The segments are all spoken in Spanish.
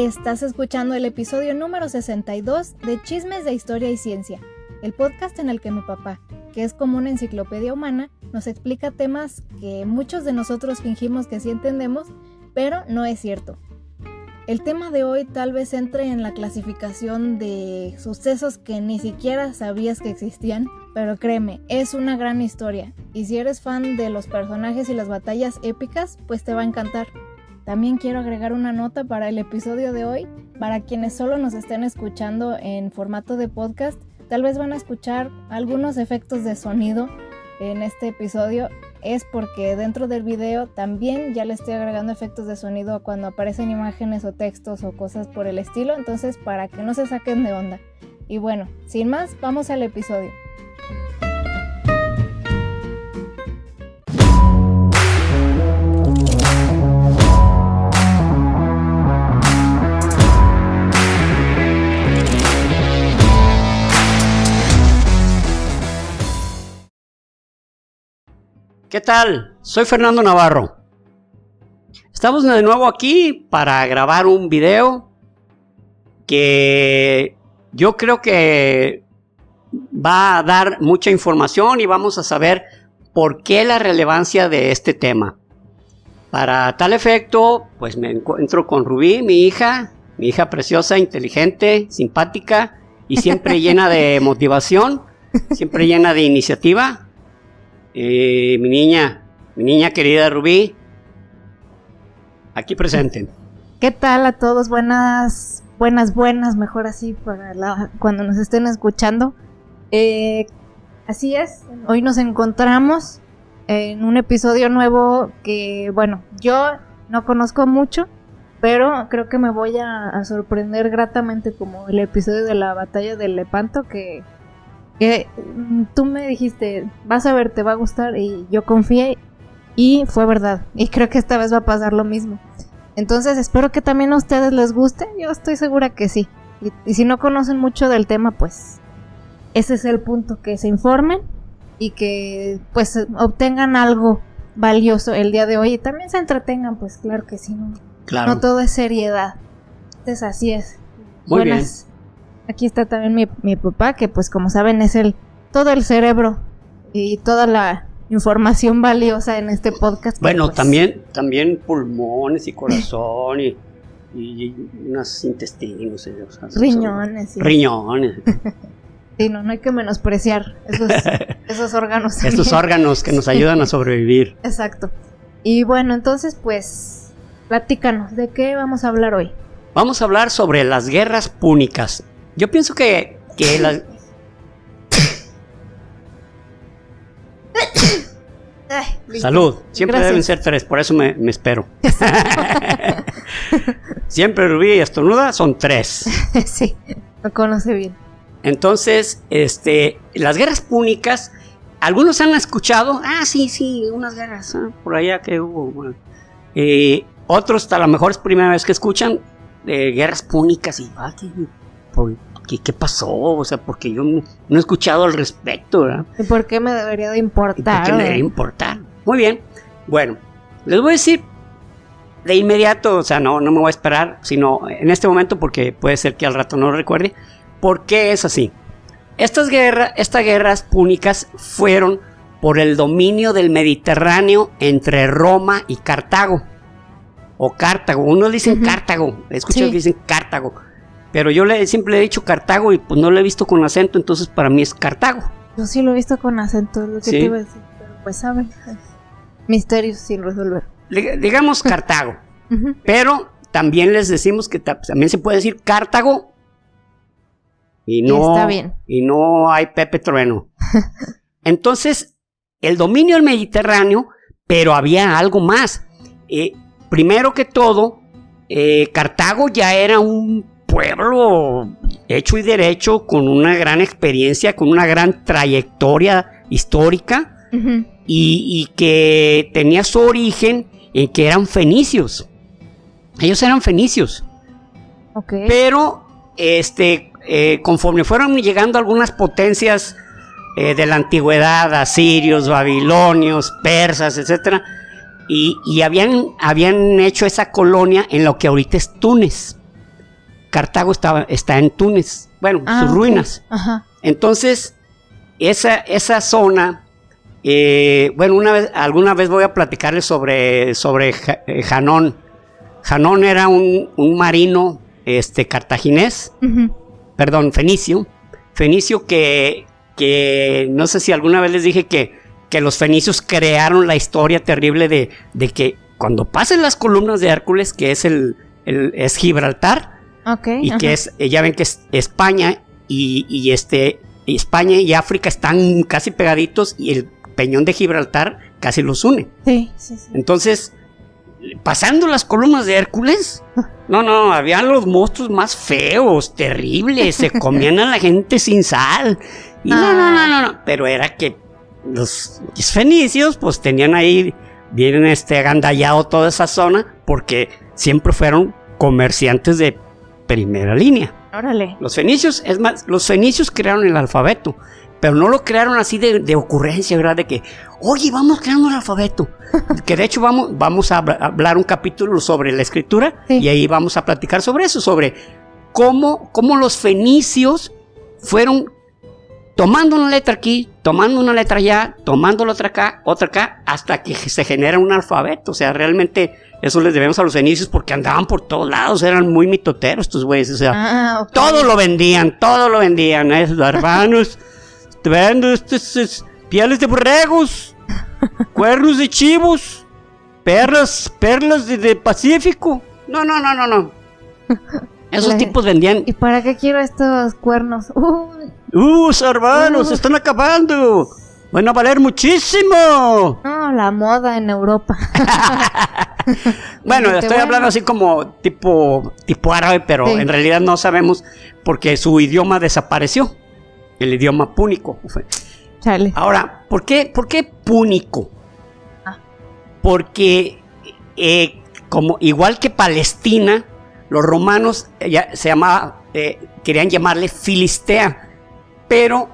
Estás escuchando el episodio número 62 de Chismes de Historia y Ciencia, el podcast en el que mi papá, que es como una enciclopedia humana, nos explica temas que muchos de nosotros fingimos que sí entendemos, pero no es cierto. El tema de hoy tal vez entre en la clasificación de sucesos que ni siquiera sabías que existían, pero créeme, es una gran historia, y si eres fan de los personajes y las batallas épicas, pues te va a encantar. También quiero agregar una nota para el episodio de hoy. Para quienes solo nos estén escuchando en formato de podcast, tal vez van a escuchar algunos efectos de sonido en este episodio. Es porque dentro del video también ya le estoy agregando efectos de sonido cuando aparecen imágenes o textos o cosas por el estilo. Entonces, para que no se saquen de onda. Y bueno, sin más, vamos al episodio. ¿Qué tal? Soy Fernando Navarro. Estamos de nuevo aquí para grabar un video que yo creo que va a dar mucha información y vamos a saber por qué la relevancia de este tema. Para tal efecto, pues me encuentro con Rubí, mi hija preciosa, inteligente, simpática y siempre llena de motivación, siempre llena de iniciativa. Mi niña querida Rubí, aquí presente. ¿Qué tal a todos? Buenas, mejor así para cuando nos estén escuchando. Así es, hoy nos encontramos en un episodio nuevo que, bueno, yo no conozco mucho, pero creo que me voy a sorprender gratamente, como el episodio de la batalla del Lepanto, que tú me dijiste, vas a ver, te va a gustar, y yo confié y fue verdad, y creo que esta vez va a pasar lo mismo. Entonces espero que también a ustedes les guste, yo estoy segura que sí, y si no conocen mucho del tema, pues ese es el punto, que se informen y que pues obtengan algo valioso el día de hoy y también se entretengan, pues claro que sí, Claro. No todo es seriedad. Entonces así es. Muy bien. Aquí está también mi papá, que pues como saben es todo el cerebro y toda la información valiosa en este podcast. Bueno, pues, también pulmones y corazón y unos intestinos. riñones. Sí. Riñones. Sí, no hay que menospreciar esos órganos. Esos órganos que nos ayudan a sobrevivir. Exacto. Y bueno, entonces pues, platícanos, ¿de qué vamos a hablar hoy? Vamos a hablar sobre las guerras púnicas. Yo pienso que las... Salud, siempre Gracias. Deben ser 3, por eso me espero. Siempre Rubí y estornuda son 3. Sí, lo conoce bien. Entonces, las guerras púnicas, algunos han escuchado, sí, unas guerras, por allá que hubo. Bueno. Otros a lo mejor es primera vez que escuchan guerras púnicas y ¿qué pasó? O sea, porque yo no he escuchado al respecto, ¿verdad? ¿Y por qué me debería de importar? ¿Por qué me debería importar? Muy bien. Bueno, les voy a decir de inmediato, o sea, no me voy a esperar, sino en este momento, porque puede ser que al rato no lo recuerde, por qué es así. Estas guerras púnicas fueron por el dominio del Mediterráneo entre Roma y Cartago. O Cartago, unos dicen Cartago, he escuchado que dicen Cartago. Pero yo siempre le he dicho Cartago y pues no lo he visto con acento, entonces para mí es Cartago. Yo sí lo he visto con acento, es lo que te iba a decir, pero pues saben, misterios sin resolver. Digamos Cartago, pero también les decimos que también se puede decir Cartago y no, está bien. Y no hay Pepe Trueno. Entonces, el dominio del Mediterráneo, pero había algo más. Primero que todo, Cartago ya era un pueblo hecho y derecho, con una gran experiencia, con una gran trayectoria histórica, y que tenía su origen en que eran fenicios. Ellos eran fenicios. Okay. Pero conforme fueron llegando algunas potencias de la antigüedad, asirios, babilonios, persas, etcétera, y habían hecho esa colonia en lo que ahorita es Túnez. Cartago está en Túnez. Bueno, sus ruinas. Ajá. Entonces, esa zona, bueno, alguna vez voy a platicarles sobre Janón. Janón era un marino cartaginés, perdón, fenicio que no sé si alguna vez les dije que los fenicios crearon la historia terrible de que cuando pasen las columnas de Hércules, que es es Gibraltar, y que ya ven que es España y España y África están casi pegaditos y el peñón de Gibraltar casi los une. Sí. Entonces, pasando las columnas de Hércules, no, habían los monstruos más feos, terribles, se comían a la gente sin sal. Y no, pero era que los fenicios pues tenían ahí bien agandallado toda esa zona porque siempre fueron comerciantes de primera línea. Órale. Los fenicios crearon el alfabeto, pero no lo crearon así de ocurrencia, ¿verdad? De que, oye, vamos creando el alfabeto. Que de hecho vamos a hablar un capítulo sobre la escritura, y ahí vamos a platicar sobre eso, sobre cómo los fenicios fueron tomando una letra aquí, tomando una letra allá, tomando la otra acá, hasta que se genera un alfabeto. O sea, realmente eso les debemos a los fenicios porque andaban por todos lados, eran muy mitoteros estos güeyes. O sea, todo lo vendían, hermanos. Te vendo pieles de borregos, cuernos de chivos, perlas de Pacífico. No. Esos tipos vendían. ¿Y para qué quiero estos cuernos? Hermanos, se están acabando. Van a valer muchísimo. No, la moda en Europa. Bueno, estoy hablando así como tipo árabe, pero en realidad no sabemos porque su idioma desapareció. El idioma púnico. Chale. Ahora, ¿por qué púnico? Porque como igual que Palestina, los romanos querían llamarle Filistea, pero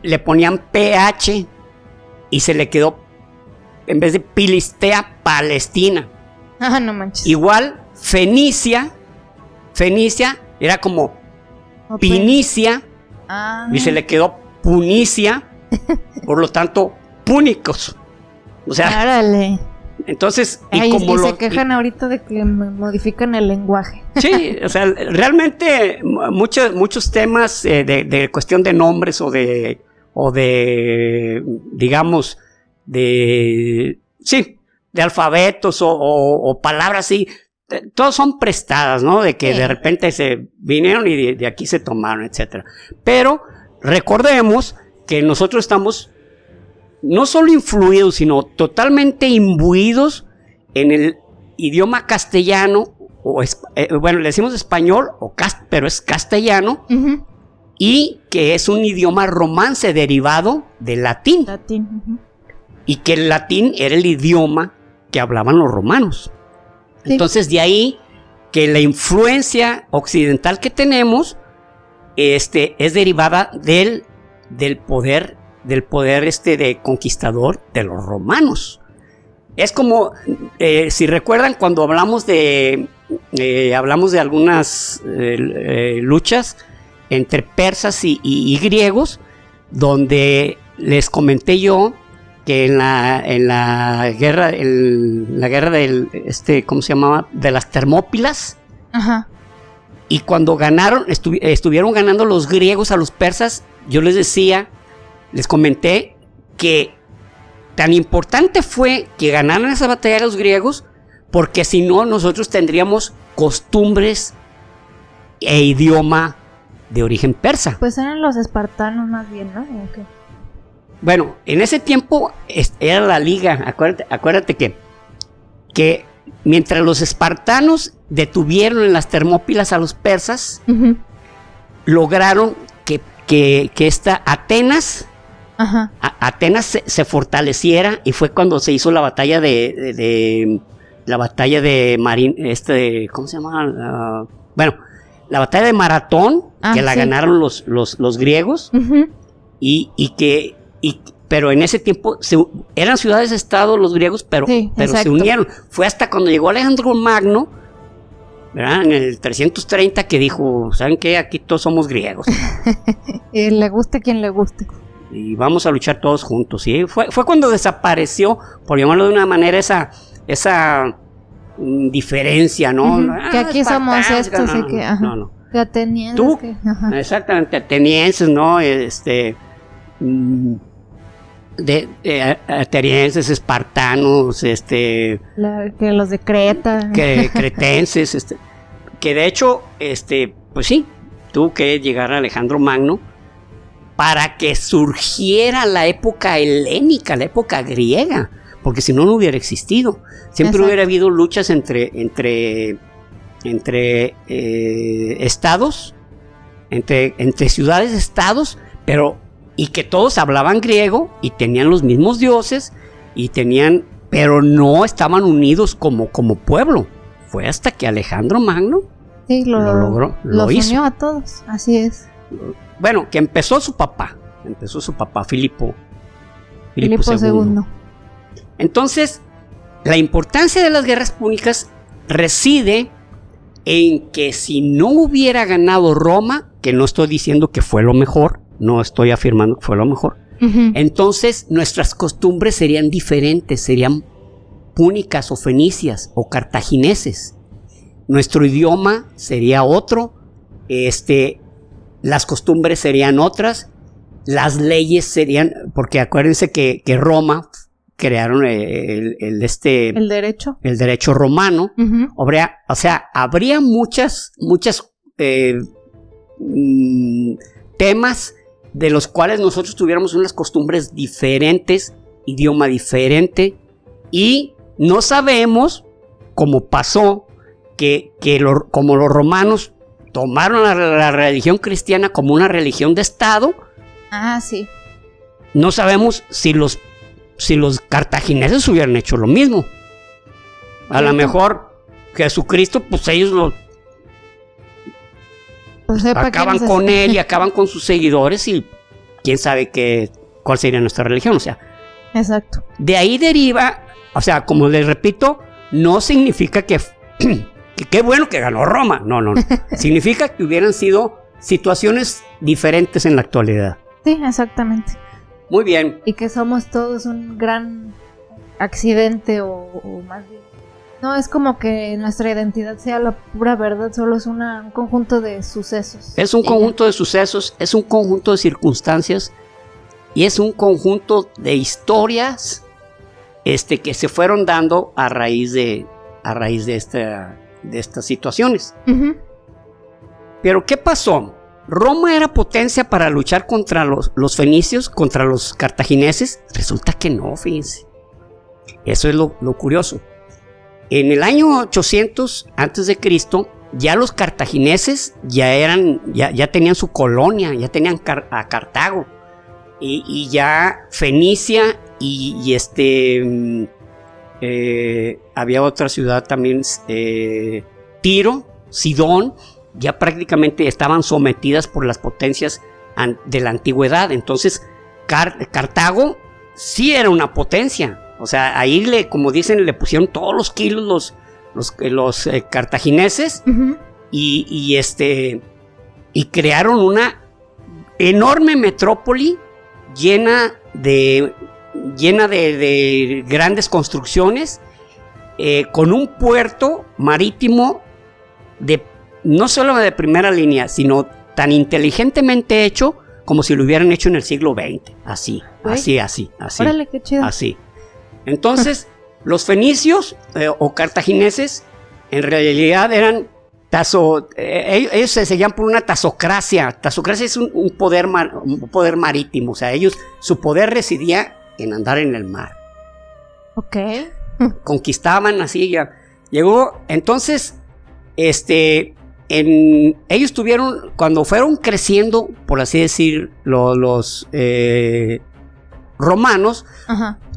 le ponían PH y se le quedó, en vez de Filistea, Palestina. No manches. Igual Fenicia era como Pinicia, y se le quedó Punicia, por lo tanto, púnicos. O sea, ¡árale! Entonces, se quejan ahorita de que modifican el lenguaje. Sí, o sea, realmente muchos temas de cuestión de nombres o de digamos, de alfabetos o palabras así, todos son prestadas, ¿no? De que de repente se vinieron y de aquí se tomaron, etcétera. Pero recordemos que nosotros estamos no solo influidos, sino totalmente imbuidos en el idioma castellano, bueno, le decimos español, pero es castellano, y que es un idioma romance derivado del latín. Y que el latín era el idioma que hablaban los romanos. Entonces, de ahí que la influencia occidental que tenemos es derivada del poder de conquistador de los romanos. Es como, si recuerdan, cuando hablamos de algunas luchas entre persas y griegos, donde les comenté yo que en la guerra del ¿cómo se llamaba? De las Termópilas. Y cuando ganaron, estuvieron ganando los griegos a los persas, yo les comenté que tan importante fue que ganaran esa batalla los griegos, porque si no, nosotros tendríamos costumbres e idioma de origen persa. Pues eran los espartanos más bien, ¿no? Okay. Bueno, en ese tiempo era la liga. Acuérdate que mientras los espartanos detuvieron en las Termópilas a los persas, lograron que esta Atenas se fortaleciera, y fue cuando se hizo la batalla la batalla de Marín, ¿cómo se llama? Bueno, la batalla de Maratón, que la ganaron los griegos, pero en ese tiempo eran ciudades-estado los griegos, pero se unieron. Fue hasta cuando llegó Alejandro Magno ¿verdad? En el 330 que dijo, ¿saben qué? Aquí todos somos griegos. Y le guste quien le guste. Y vamos a luchar todos juntos. ¿Sí? Fue cuando desapareció, por llamarlo de una manera, esa diferencia, ¿no? Que aquí somos estos y que... No. Que atenienses. Tú, exactamente, atenienses, ¿no? Atenienses, espartanos, que los de Creta, que cretenses, que de hecho, pues sí, tuvo que llegar Alejandro Magno para que surgiera la época helénica, la época griega, porque si no, no hubiera existido. Siempre hubiera habido luchas entre estados, entre ciudades-estados, y que todos hablaban griego y tenían los mismos dioses pero no estaban unidos como pueblo. Fue hasta que Alejandro Magno lo logró, lo hizo. Unió a todos, así es. Bueno, que empezó su papá Filipo II. Entonces, la importancia de las guerras púnicas reside en que si no hubiera ganado Roma, que no estoy diciendo que fue lo mejor, no estoy afirmando que fue lo mejor, entonces nuestras costumbres serían diferentes, serían púnicas o fenicias o cartagineses. Nuestro idioma sería otro, las costumbres serían otras, las leyes serían, porque acuérdense que Roma crearon el derecho romano. O sea, habría muchas temas de los cuales nosotros tuviéramos unas costumbres diferentes, idioma diferente, y no sabemos cómo pasó como los romanos tomaron la religión cristiana como una religión de Estado. Sí. No sabemos si los cartagineses hubieran hecho lo mismo. A lo mejor Jesucristo, pues ellos acaban con él y acaban con sus seguidores, y quién sabe cuál sería nuestra religión. O sea, exacto. De ahí deriva, o sea, como les repito, no significa que qué bueno que ganó Roma. No. Significa que hubieran sido situaciones diferentes en la actualidad. Sí, exactamente. Muy bien. Y que somos todos un gran accidente o más bien. No es como que nuestra identidad sea la pura verdad, solo es un conjunto de sucesos. Es un conjunto de sucesos, es un conjunto de circunstancias y es un conjunto de historias que se fueron dando a raíz de estas situaciones. Pero ¿qué pasó? ¿Roma era potencia para luchar contra los fenicios, contra los cartagineses? Resulta que no, fíjense. Eso es lo curioso. En el año 800 a.C., ya los cartagineses ya tenían su colonia, ya tenían a Cartago. Y ya Fenicia y había otra ciudad también, Tiro, Sidón, ya prácticamente estaban sometidas por las potencias de la antigüedad. Entonces Cartago sí era una potencia. O sea, ahí como dicen, le pusieron todos los kilos los cartagineses. y crearon una enorme metrópoli llena de grandes construcciones, con un puerto marítimo no solo de primera línea, sino tan inteligentemente hecho como si lo hubieran hecho en el siglo XX. Así. Órale, qué chido. Así. Entonces, los fenicios o cartagineses en realidad eran ellos se seguían por una tasocracia. Tasocracia es un poder marítimo. O sea, su poder residía en andar en el mar. Ok. Conquistaban así ya. Llegó, entonces, ellos tuvieron, cuando fueron creciendo, por así decir, los romanos,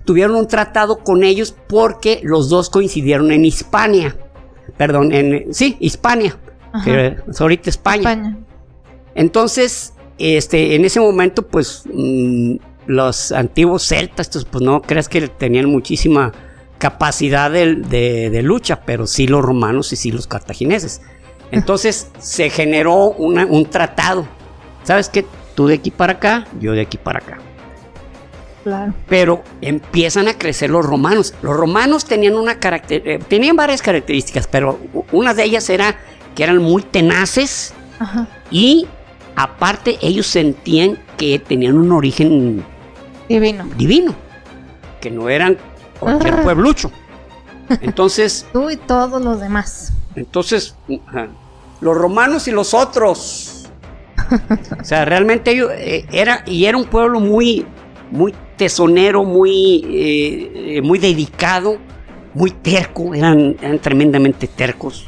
tuvieron un tratado con ellos porque los dos coincidieron en Hispania. Perdón, Hispania, que es ahorita España. Entonces, en ese momento, pues, los antiguos celtas, pues no creas que tenían muchísima capacidad de lucha, pero sí los romanos y sí los cartagineses. Entonces se generó un tratado. ¿Sabes qué? Tú de aquí para acá, yo de aquí para acá. Claro. Pero empiezan a crecer los romanos. Los romanos tenían tenían varias características, pero una de ellas era que eran muy tenaces. Ajá. Y aparte ellos sentían que tenían un origen divino, que no eran cualquier pueblucho. Entonces tú y todos los demás. Entonces los romanos y los otros. O sea, realmente ellos era un pueblo muy tesonero, muy dedicado, muy terco, eran tremendamente tercos.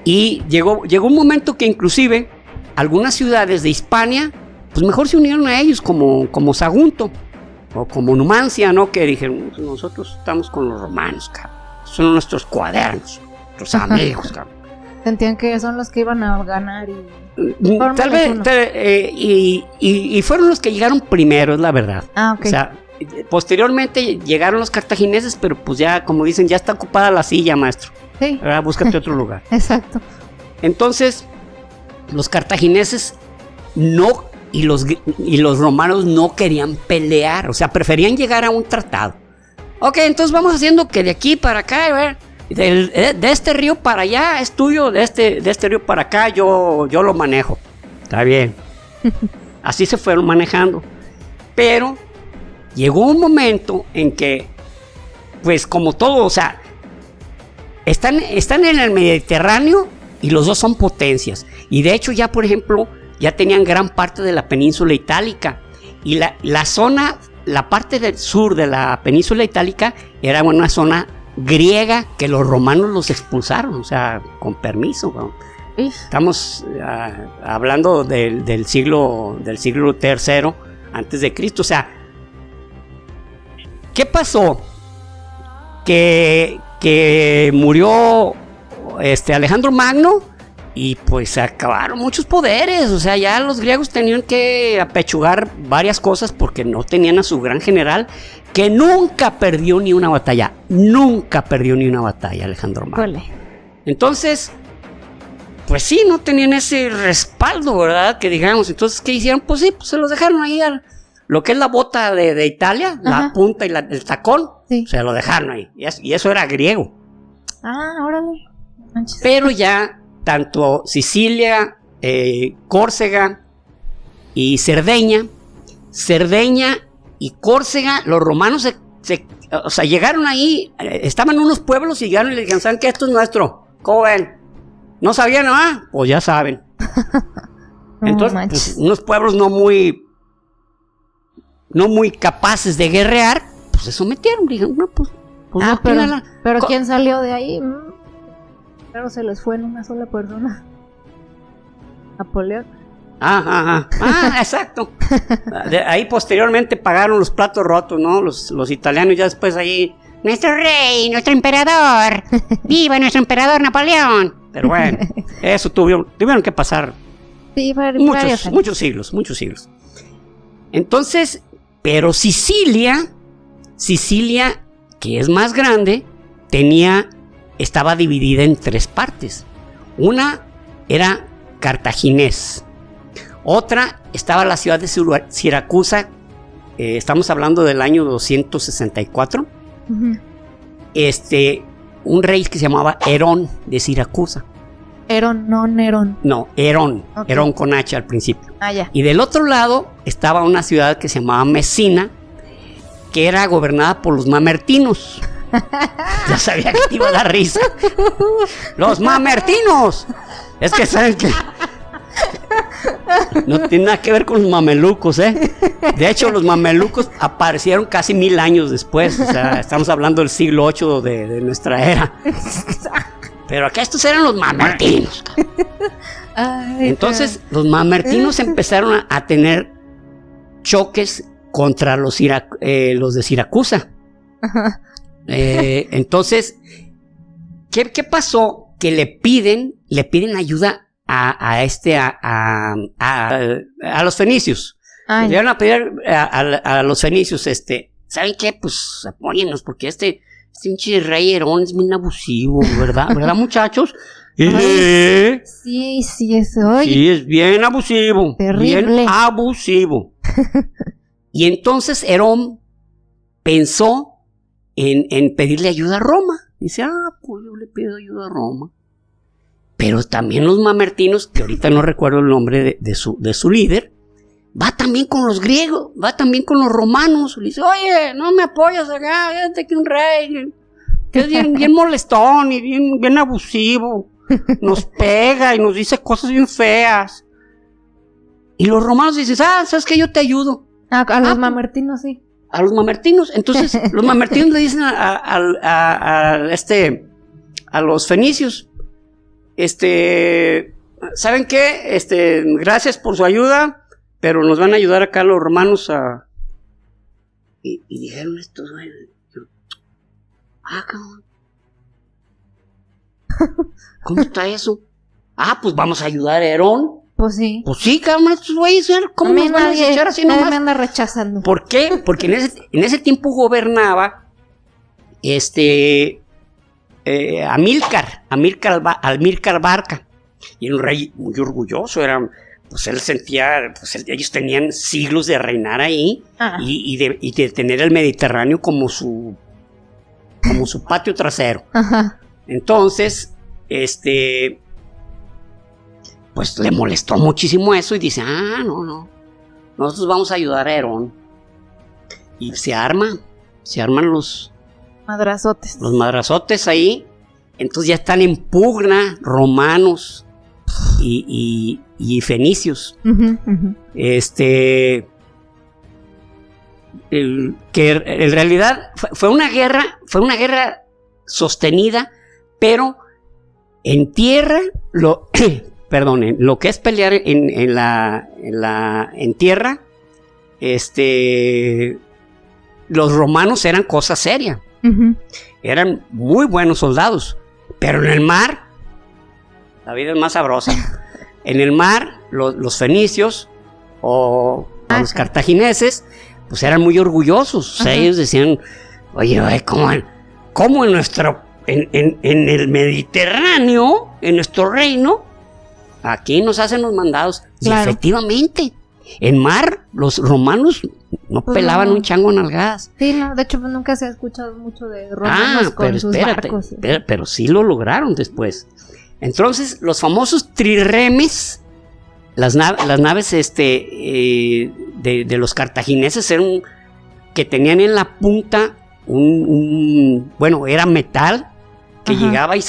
Y llegó un momento que inclusive algunas ciudades de Hispania, pues mejor se unieron a ellos, como Sagunto o como Numancia, ¿no? Que dijeron, nosotros estamos con los romanos, cabrón. Son nuestros cuadernos, nuestros amigos, cabrón. Sentían que son los que iban a ganar tal vez, y fueron los que llegaron primero, es la verdad. Ok. O sea, posteriormente llegaron los cartagineses, pero pues ya, como dicen, ya está ocupada la silla, maestro. Sí. Ahora búscate otro lugar. Exacto. Entonces, los cartagineses no, y los romanos no querían pelear, o sea, preferían llegar a un tratado. Ok, entonces vamos haciendo que de aquí para acá, a ver, de este río para allá es tuyo, de este río para acá yo lo manejo. Está bien. Así se fueron manejando. Pero llegó un momento en que, pues como todo, o sea, están en el Mediterráneo y los dos son potencias. Y de hecho ya, por ejemplo, ya tenían gran parte de la península itálica. Y la zona, la parte del sur de la península itálica era una zona griega que los romanos los expulsaron, o sea, con permiso, ¿no? Estamos hablando del siglo III antes de Cristo. O sea, ¿qué pasó? Que murió Alejandro Magno y pues se acabaron muchos poderes. O sea, ya los griegos tenían que apechugar varias cosas porque no tenían a su gran general, que nunca perdió ni una batalla. Nunca perdió ni una batalla, Alejandro Magno. Vale. Entonces, pues sí, no tenían ese respaldo, ¿verdad? Que digamos, entonces, ¿qué hicieron? Pues sí, pues se los dejaron ahí lo que es la bota de Italia, ajá, la punta y el tacón, sí, se lo dejaron ahí. Y eso era griego. Ah, órale. Manches. Pero ya, tanto Sicilia, Córcega y Cerdeña y Córcega, los romanos o sea, llegaron ahí, estaban unos pueblos y llegaron y le dijeron, ¿saben qué? Esto es nuestro. ¿Cómo ven? ¿No sabían, no? Pues ya saben. Entonces, pues, unos pueblos no muy capaces de guerrear, pues se sometieron. Dijeron, no, pues no, pero ¿quién salió de ahí? Claro, se les fue en una sola persona. Napoleón. Exacto. Ahí posteriormente pagaron los platos rotos, ¿no? Los italianos ya después ahí, nuestro rey, nuestro emperador, viva nuestro emperador Napoleón. Pero bueno, eso tuvieron que pasar muchos siglos. Entonces, pero Sicilia, que es más grande, estaba dividida en tres partes. Una era cartaginés. Otra estaba la ciudad de Siracusa, estamos hablando del año 264. Uh-huh. Un rey que se llamaba Herón de Siracusa. Herón, no Nerón. No, Herón. Okay. Herón con H al principio. Ya. Y del otro lado estaba una ciudad que se llamaba Mesina, que era gobernada por los mamertinos. Ya sabía que te iba a dar risa. ¡Los mamertinos! Es que saben que no tiene nada que ver con los mamelucos, ¿eh? De hecho, los mamelucos aparecieron casi 1000 años después. O sea, estamos hablando del siglo VIII de nuestra era. Pero acá estos eran los mamertinos. Ay, entonces, los mamertinos empezaron a tener choques contra los de Siracusa. Entonces, ¿qué pasó? Que le piden ayuda a los fenicios. Le iban a pedir a los fenicios, ¿saben qué? Pues apóyennos, porque este pinche rey Herón es bien abusivo, ¿verdad? ¿Verdad, muchachos? Sí, Sí, es bien abusivo. Terrible. Bien abusivo. Y entonces Herón pensó en pedirle ayuda a Roma. Dice, pues yo le pido ayuda a Roma. Pero también los mamertinos, que ahorita no recuerdo el nombre de su líder, va también con los griegos, va también con los romanos. Le dice, oye, no me apoyas acá, fíjate que un rey que es bien molestón y bien abusivo. Nos pega y nos dice cosas bien feas. Y los romanos dicen, ¿sabes qué? Yo te ayudo. A los mamertinos, sí. A los mamertinos. Entonces, los mamertinos le dicen a los fenicios, ¿saben qué? Gracias por su ayuda, pero nos van a ayudar acá los romanos a... Y dijeron estos, cabrón. ¿Cómo está eso? Pues vamos a ayudar a Herón. Pues sí. Pues sí, cabrón, estos güeyes, ¿cómo nos van a echar así nomás? Me anda rechazando. ¿Por qué? Porque en ese tiempo gobernaba Amílcar Barca. Y era un rey muy orgulloso, pues él sentía, pues ellos tenían siglos de reinar ahí y de tener el Mediterráneo como su patio trasero. Ajá. Entonces, pues le molestó muchísimo eso y dice, no, nosotros vamos a ayudar a Herón. Y se arman los madrazotes ahí. Entonces ya están en pugna romanos y fenicios. Uh-huh, uh-huh. Que en realidad fue una guerra sostenida, pero en tierra, lo que es pelear en tierra, los romanos eran cosa seria. Uh-huh. Eran muy buenos soldados, pero en el mar la vida es más sabrosa. En el mar los fenicios o los cartagineses pues eran muy orgullosos. O sea, ellos decían, oye, ¿cómo en el Mediterráneo, en nuestro reino, aquí nos hacen los mandados? Claro. Y efectivamente, en mar, los romanos no pelaban un chango a nalgadas. Sí, no, de hecho pues nunca se ha escuchado mucho de romanos con sus barcos. Pero sí lo lograron después. Entonces, los famosos trirremes, las naves de los cartagineses eran que tenían en la punta era metal que llegaba y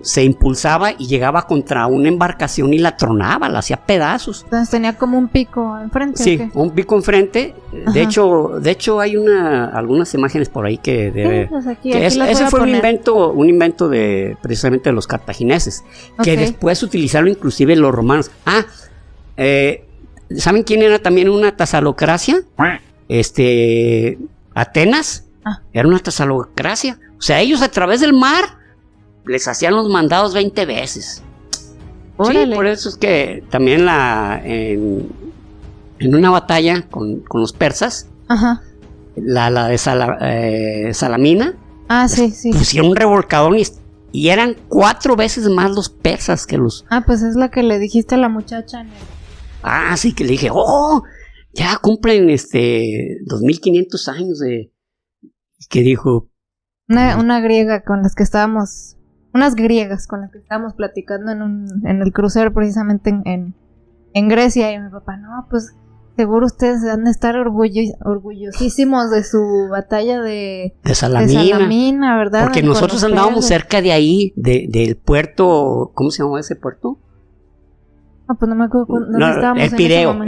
se impulsaba y llegaba contra una embarcación y la tronaba, la hacía pedazos. Entonces tenía como un pico enfrente. Sí, un pico enfrente. De hecho hay algunas imágenes por ahí que debe. Sí, pues aquí ese fue un invento de precisamente de los cartagineses, que después utilizaron inclusive los romanos. ¿Saben quién era también una tesalocracia? Atenas. Era una tesalocracia. O sea, ellos a través del mar les hacían los mandados 20 veces. ¡Órale! Sí, por eso es que también en una batalla con los persas, la de Salamina, sí. pusieron un revolcadón y eran 4 veces más los persas que los... pues es la que le dijiste a la muchacha. Sí, que le dije, ya cumplen 2500 años de... que dijo... Una griega con las que estábamos... Unas griegas con las que estábamos platicando en el crucero precisamente en Grecia. Y mi papá, no, pues seguro ustedes han de estar orgullosísimos de su batalla de Salamina, ¿verdad? Porque nosotros andábamos cerca de ahí, del puerto, ¿cómo se llamaba ese puerto? Pues no me acuerdo dónde estábamos. El Pireo.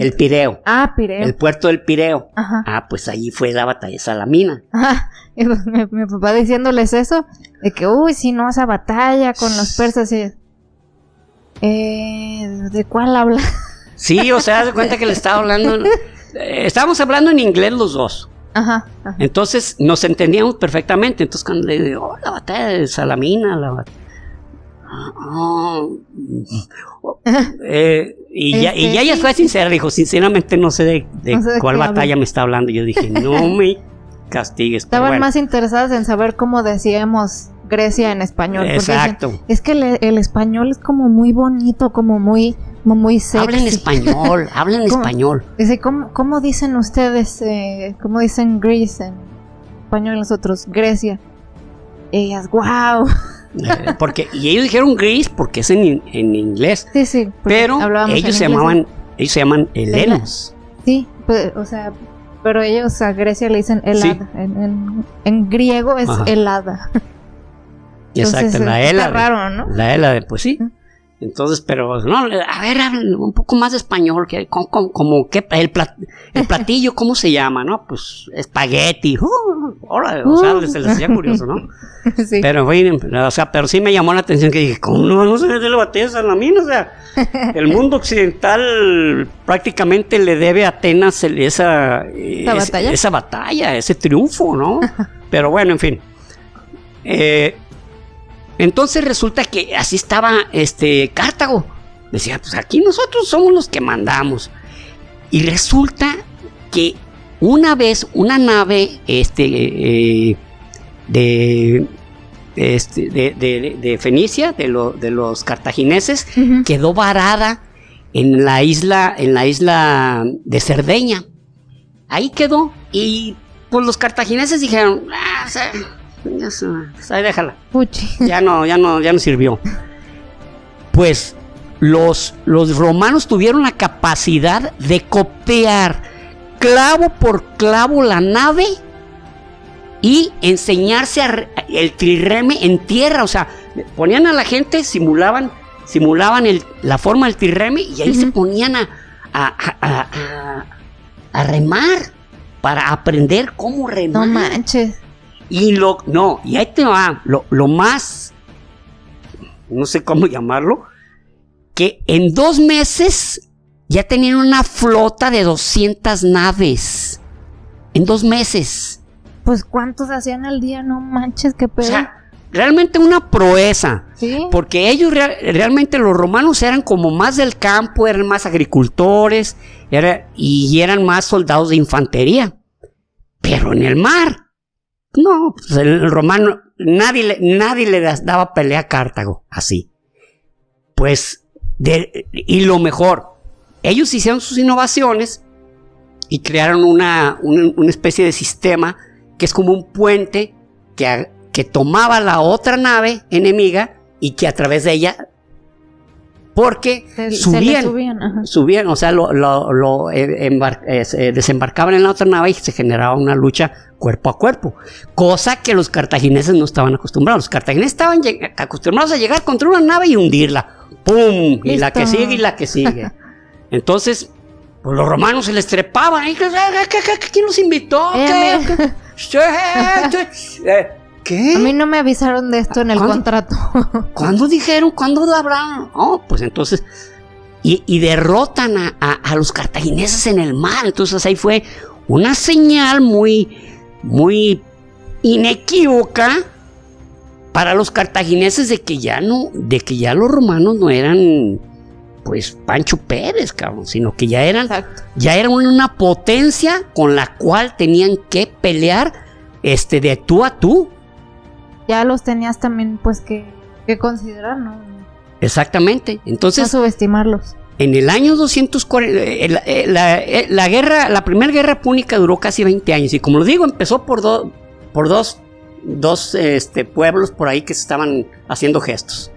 Pireo. El puerto del Pireo. Pues allí fue la batalla de Salamina. Y pues mi papá diciéndoles eso, de que, si no, esa batalla con los persas. ¿De cuál habla? Sí, o sea, de cuenta que le estaba hablando. Estábamos hablando en inglés los dos. Entonces nos entendíamos perfectamente. Entonces cuando le digo, la batalla de Salamina, la batalla. Y ella fue sincera, dijo, sinceramente no sé de cuál batalla me está hablando. Yo dije, no me castigues. Estaban más interesadas en saber cómo decíamos Grecia en español. Exacto. Dicen, es que el español es como muy bonito, como muy sexy. Hablen español, hablen español. Dice, ¿cómo dicen ustedes, cómo dicen Greece en español nosotros? Grecia. Ellas, wow. Porque, y ellos dijeron Greece porque es en inglés. Sí. Pero ellos se llaman helenos. Sí, pues, o sea, pero ellos a Grecia le dicen helada. Sí. En griego es helada. Exacto, entonces, la Hélade. Está raro, ¿no? La Hélade, pues sí. Entonces, pero no, a ver, hablen un poco más de español, como que el platillo, ¿cómo se llama, no? Pues espagueti, o sea, se les hacía curioso, ¿no? Sí. Pero pero sí me llamó la atención que dije, ¿cómo no se le batalla a Salamín? O sea, el mundo occidental prácticamente le debe a Atenas esa batalla, ese triunfo, ¿no? Pero bueno, en fin. Entonces resulta que así estaba Cartago. Decía, pues aquí nosotros somos los que mandamos. Y resulta que una vez una nave de Fenicia, de los cartagineses, quedó varada en la isla de Cerdeña. Ahí quedó. Y pues los cartagineses dijeron, ahí déjala. Puchi. Ya no sirvió. Pues los romanos tuvieron la capacidad de copiar clavo por clavo la nave y enseñarse el trireme en tierra. O sea, ponían a la gente, simulaban la forma del trireme y ahí se ponían a remar para aprender cómo remar. No manches. Y ahí te va, lo más, no sé cómo llamarlo, que en 2 meses ya tenían una flota de 200 naves. En 2 meses. Pues ¿cuántos hacían al día? No manches, qué pedo. O sea, realmente una proeza. ¿Sí? Porque ellos realmente los romanos eran como más del campo, eran más agricultores, y eran más soldados de infantería. Pero en el mar, no, pues el romano, nadie le daba pelea a Cartago, así. Pues, y lo mejor, ellos hicieron sus innovaciones y crearon una especie de sistema que es como un puente que tomaba la otra nave enemiga y que a través de ella, porque subían, o sea, desembarcaban en la otra nave y se generaba una lucha cuerpo a cuerpo, cosa que los cartagineses no estaban acostumbrados. Los cartagineses estaban acostumbrados a llegar contra una nave y hundirla, ¡pum! Y la que sigue y la que sigue. Entonces, pues los romanos se les trepaban. ¿Quién los invitó? ¿Qué? A mí no me avisaron de esto en el contrato. ¿Cuándo dijeron? ¿Cuándo hablaron? Pues entonces, y derrotan a los cartagineses en el mar. Entonces ahí fue una señal muy inequívoca para los cartagineses de que ya los romanos no eran pues Pancho Pérez, cabrón, sino que ya eran una potencia con la cual tenían que pelear de tú a tú. Ya los tenías también pues que considerar, ¿no? Exactamente. Entonces, no subestimarlos. En el año 240, la primera guerra púnica duró casi 20 años. Y como lo digo, empezó por dos pueblos por ahí que se estaban haciendo gestos.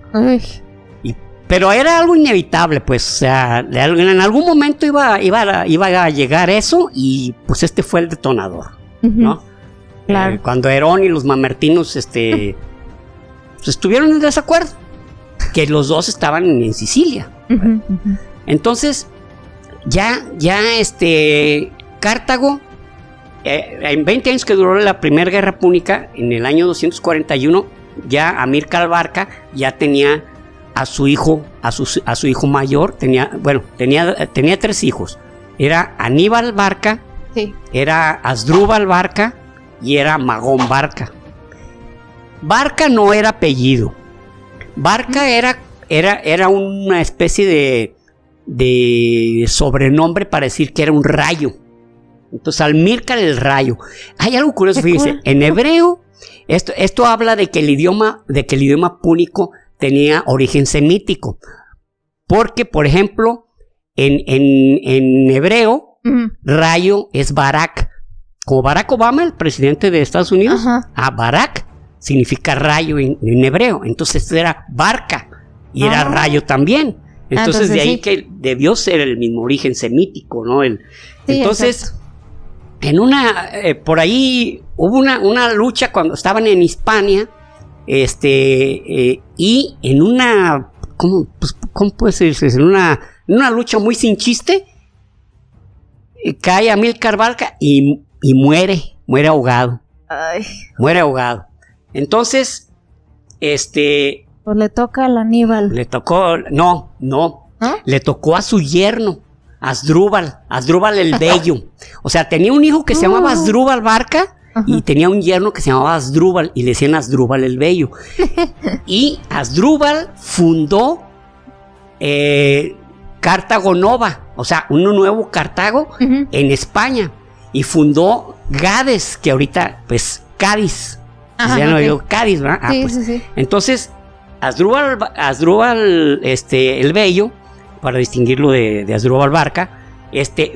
Pero era algo inevitable, pues. O sea, en algún momento iba a llegar eso y pues fue el detonador, ¿no? Claro. Cuando Herón y los mamertinos pues estuvieron en desacuerdo, que los dos estaban en Sicilia. Entonces, ya Cartago, en 20 años que duró la primera guerra púnica, en el año 241, ya Amílcar Barca ya tenía a su hijo mayor, tenía 3 hijos. Era Aníbal Barca, era Asdrúbal Barca y era Magón Barca. Barca no era apellido. Barca era una especie de sobrenombre para decir que era un rayo Entonces, Amílcar el Rayo. Hay algo curioso, fíjense, en hebreo, esto habla de que el idioma púnico tenía origen semítico. Porque, por ejemplo, en hebreo, rayo es Barak. Como Barack Obama, el presidente de Estados Unidos, Barak significa rayo en hebreo. Entonces esto era barca y era rayo también. Entonces de ahí que debió ser el mismo origen semítico, ¿no? Entonces, exacto. Por ahí hubo una lucha cuando estaban en Hispania, y en una, ¿cómo puede decirse? En una lucha muy sin chiste, cae Amílcar Barca y muere ahogado. Ay. Muere ahogado. Entonces, pues le toca al Aníbal. No, le tocó a su yerno, Asdrúbal el Bello. O sea, tenía un hijo que se llamaba Asdrúbal Barca y tenía un yerno que se llamaba Asdrúbal y le decían Asdrúbal el Bello. Y Asdrúbal fundó Cartago Nova, o sea, un nuevo Cartago en España, y fundó Gades, que ahorita, pues, Cádiz. Ya no digo Cádiz, ¿verdad? Sí. Entonces, Asdrúbal el Bello, para distinguirlo de Asdrúbal Barca,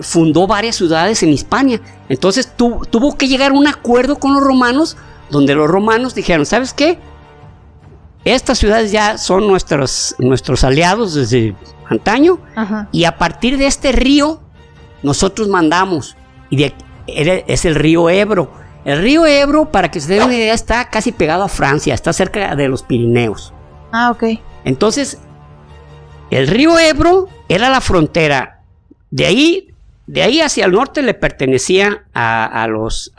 fundó varias ciudades en Hispania. Entonces tuvo que llegar a un acuerdo con los romanos, donde los romanos dijeron, ¿sabes qué? Estas ciudades ya son nuestros aliados desde antaño, y a partir de este río nosotros mandamos, y es el río Ebro. El río Ebro, para que se den una idea, está casi pegado a Francia, está cerca de los Pirineos. Ok. Entonces, el río Ebro era la frontera. De ahí hacia el norte le pertenecía a los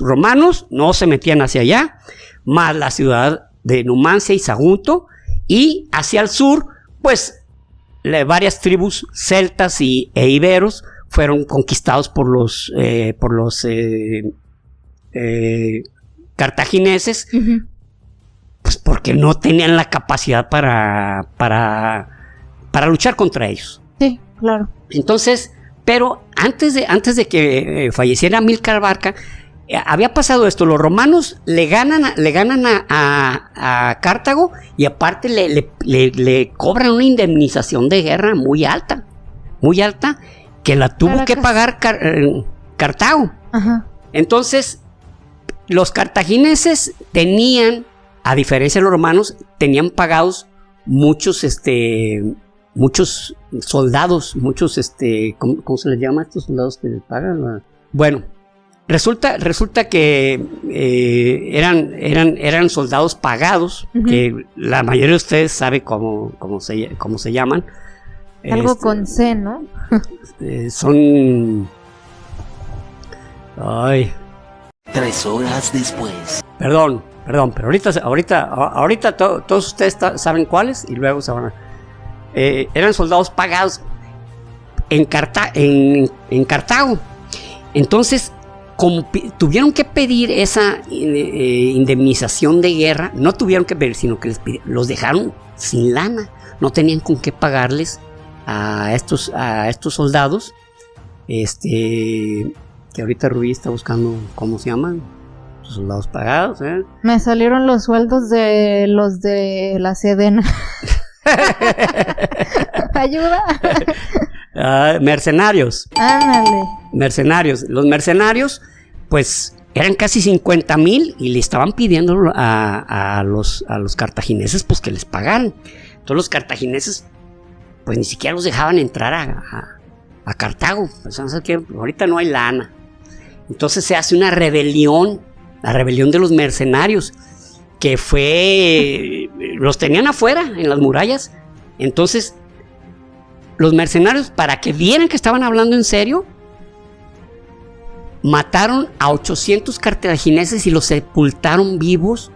romanos, no se metían hacia allá, más la ciudad de Numancia y Sagunto, y hacia el sur, pues, varias tribus celtas e iberos fueron conquistados por los cartagineses, pues porque no tenían la capacidad para luchar contra ellos. Sí, claro. Entonces, pero antes de que falleciera Amílcar Barca, había pasado esto. Los romanos le ganan a Cartago, y aparte le cobran una indemnización de guerra muy alta, que la tuvo que pagar Cartago. Entonces, los cartagineses tenían, a diferencia de los romanos, tenían pagados muchos soldados, ¿cómo se les llama a estos soldados que les pagan? Bueno, resulta que eran soldados pagados, que la mayoría de ustedes sabe cómo se llaman. Algo con C, ¿no? Son... Ay. 3 horas después. Perdón, pero ahorita todos ustedes saben cuáles, y luego se van a... eran soldados pagados en Cartago. Entonces, como tuvieron que pedir esa indemnización de guerra, no tuvieron que pedir, sino que los dejaron sin lana. No tenían con qué pagarles a estos soldados. Que ahorita Rubí está buscando cómo se llaman, los soldados pagados. Me salieron los sueldos de los de la Sedena. Ayuda. Mercenarios. Ándale. Los mercenarios, pues eran casi 50,000 y le estaban pidiendo a los cartagineses, pues, que les pagaran. Entonces los cartagineses, pues, ni siquiera los dejaban entrar a Cartago. Pensaban que ahorita no hay lana. Entonces se hace una rebelión, la rebelión de los mercenarios, que los tenían afuera en las murallas. Entonces los mercenarios, para que vieran que estaban hablando en serio, mataron a 800 cartagineses y los sepultaron vivos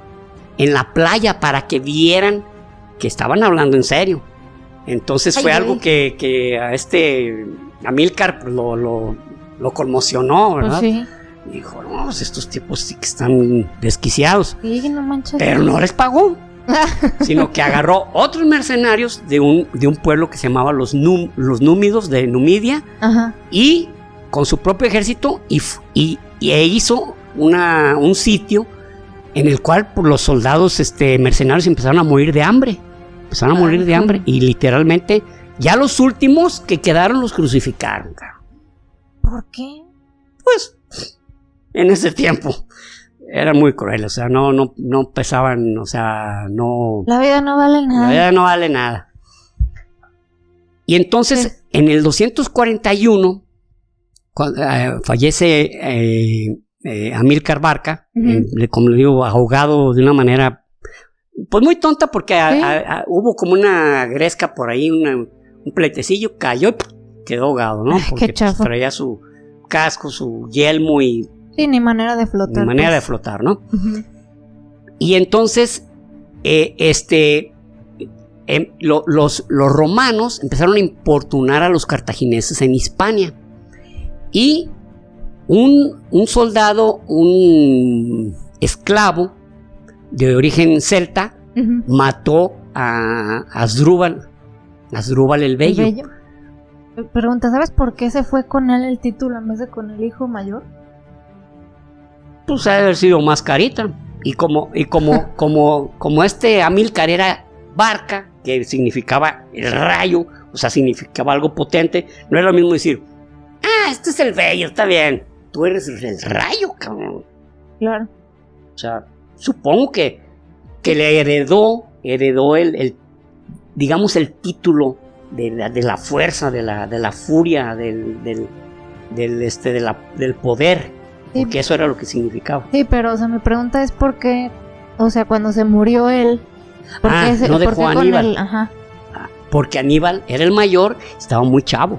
en la playa, para que vieran que estaban hablando en serio. Entonces fue algo que a Amílcar lo conmocionó, ¿verdad? Pues sí. Dijo, no, pues estos tipos sí que están desquiciados. Sí, no manches. Pero no les pagó, sino que agarró otros mercenarios de un pueblo que se llamaba los númidos de Numidia, y con su propio ejército e hizo un sitio en el cual pues, los soldados mercenarios empezaron a morir de hambre. Y literalmente ya los últimos que quedaron los crucificaron. ¿Por qué? Pues en ese tiempo era muy cruel, o sea, no pesaban, o sea, no... La vida no vale nada. La vida no vale nada. Y entonces, en el 241, cuando, fallece Amílcar Barca, como le digo, ahogado de una manera, pues muy tonta, porque hubo como una gresca por ahí, un pleitecillo, cayó y quedó ahogado, ¿no? Porque pues, traía su casco, su yelmo y... Sí, ni manera de flotar. Ni manera de flotar, ¿no? Y entonces, los romanos empezaron a importunar a los cartagineses en Hispania. Y un soldado, un esclavo de origen celta, mató a Asdrúbal el Bello. Pregunta, ¿sabes por qué se fue con él el título en vez de con el hijo mayor? Pues ha de haber sido más carita. Y como Amílcar era Barca, que significaba el rayo, o sea, significaba algo potente, no era lo mismo decir, este es el Bello, está bien, tú eres el rayo, cabrón. Claro. O sea, supongo que le heredó el digamos, el título de la fuerza, de la furia, del poder. Sí. Porque eso era lo que significaba. Sí, pero, o sea, mi pregunta es por qué, o sea, cuando se murió él, ¿por qué no dejó a Aníbal? Ajá. Porque Aníbal era el mayor, estaba muy chavo.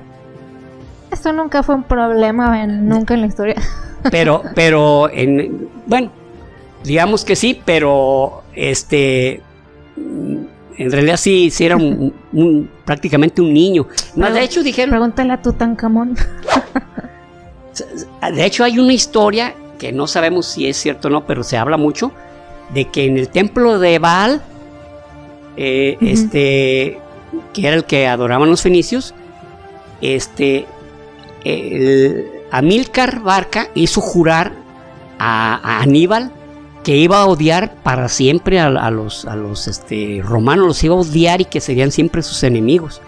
Esto nunca fue un problema, nunca en la historia. Pero, bueno, digamos que sí, pero en realidad sí era prácticamente un niño. No, de hecho dijeron... Pregúntale a Tutankamón. De hecho hay una historia que no sabemos si es cierto o no, pero se habla mucho de que en el templo de Baal, que era el que adoraban los fenicios, Amílcar Barca hizo jurar a Aníbal que iba a odiar para siempre a los romanos, los iba a odiar y que serían siempre sus enemigos.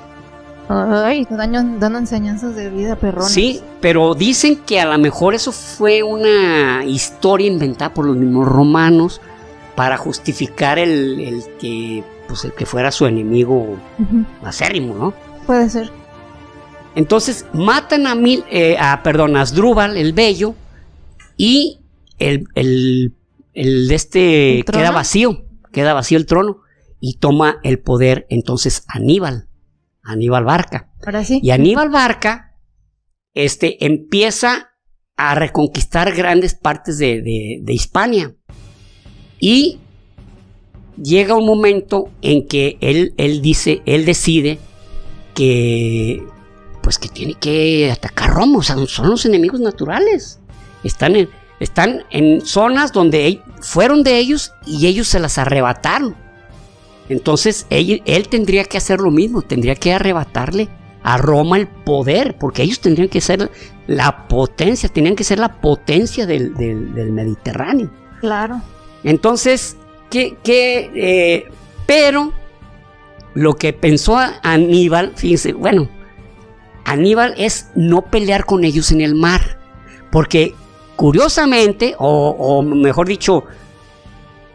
Ay, dando enseñanzas de vida perronas. Sí, pero dicen que a lo mejor eso fue una historia inventada por los mismos romanos para justificar el que fuera su enemigo acérrimo, ¿no? Puede ser. Entonces matan a Asdrúbal el Bello y queda vacío el trono y toma el poder entonces Aníbal Barca. Ahora sí. Y Aníbal Barca empieza a reconquistar grandes partes de Hispania. Y llega un momento en que él decide que tiene que atacar Roma. O sea, son los enemigos naturales. Están en zonas donde fueron de ellos y ellos se las arrebataron. Entonces él tendría que hacer lo mismo, tendría que arrebatarle a Roma el poder, porque ellos tendrían que ser la potencia, del Mediterráneo. Claro. Entonces, pero lo que pensó Aníbal, fíjense, bueno, Aníbal es no pelear con ellos en el mar, porque curiosamente, o mejor dicho,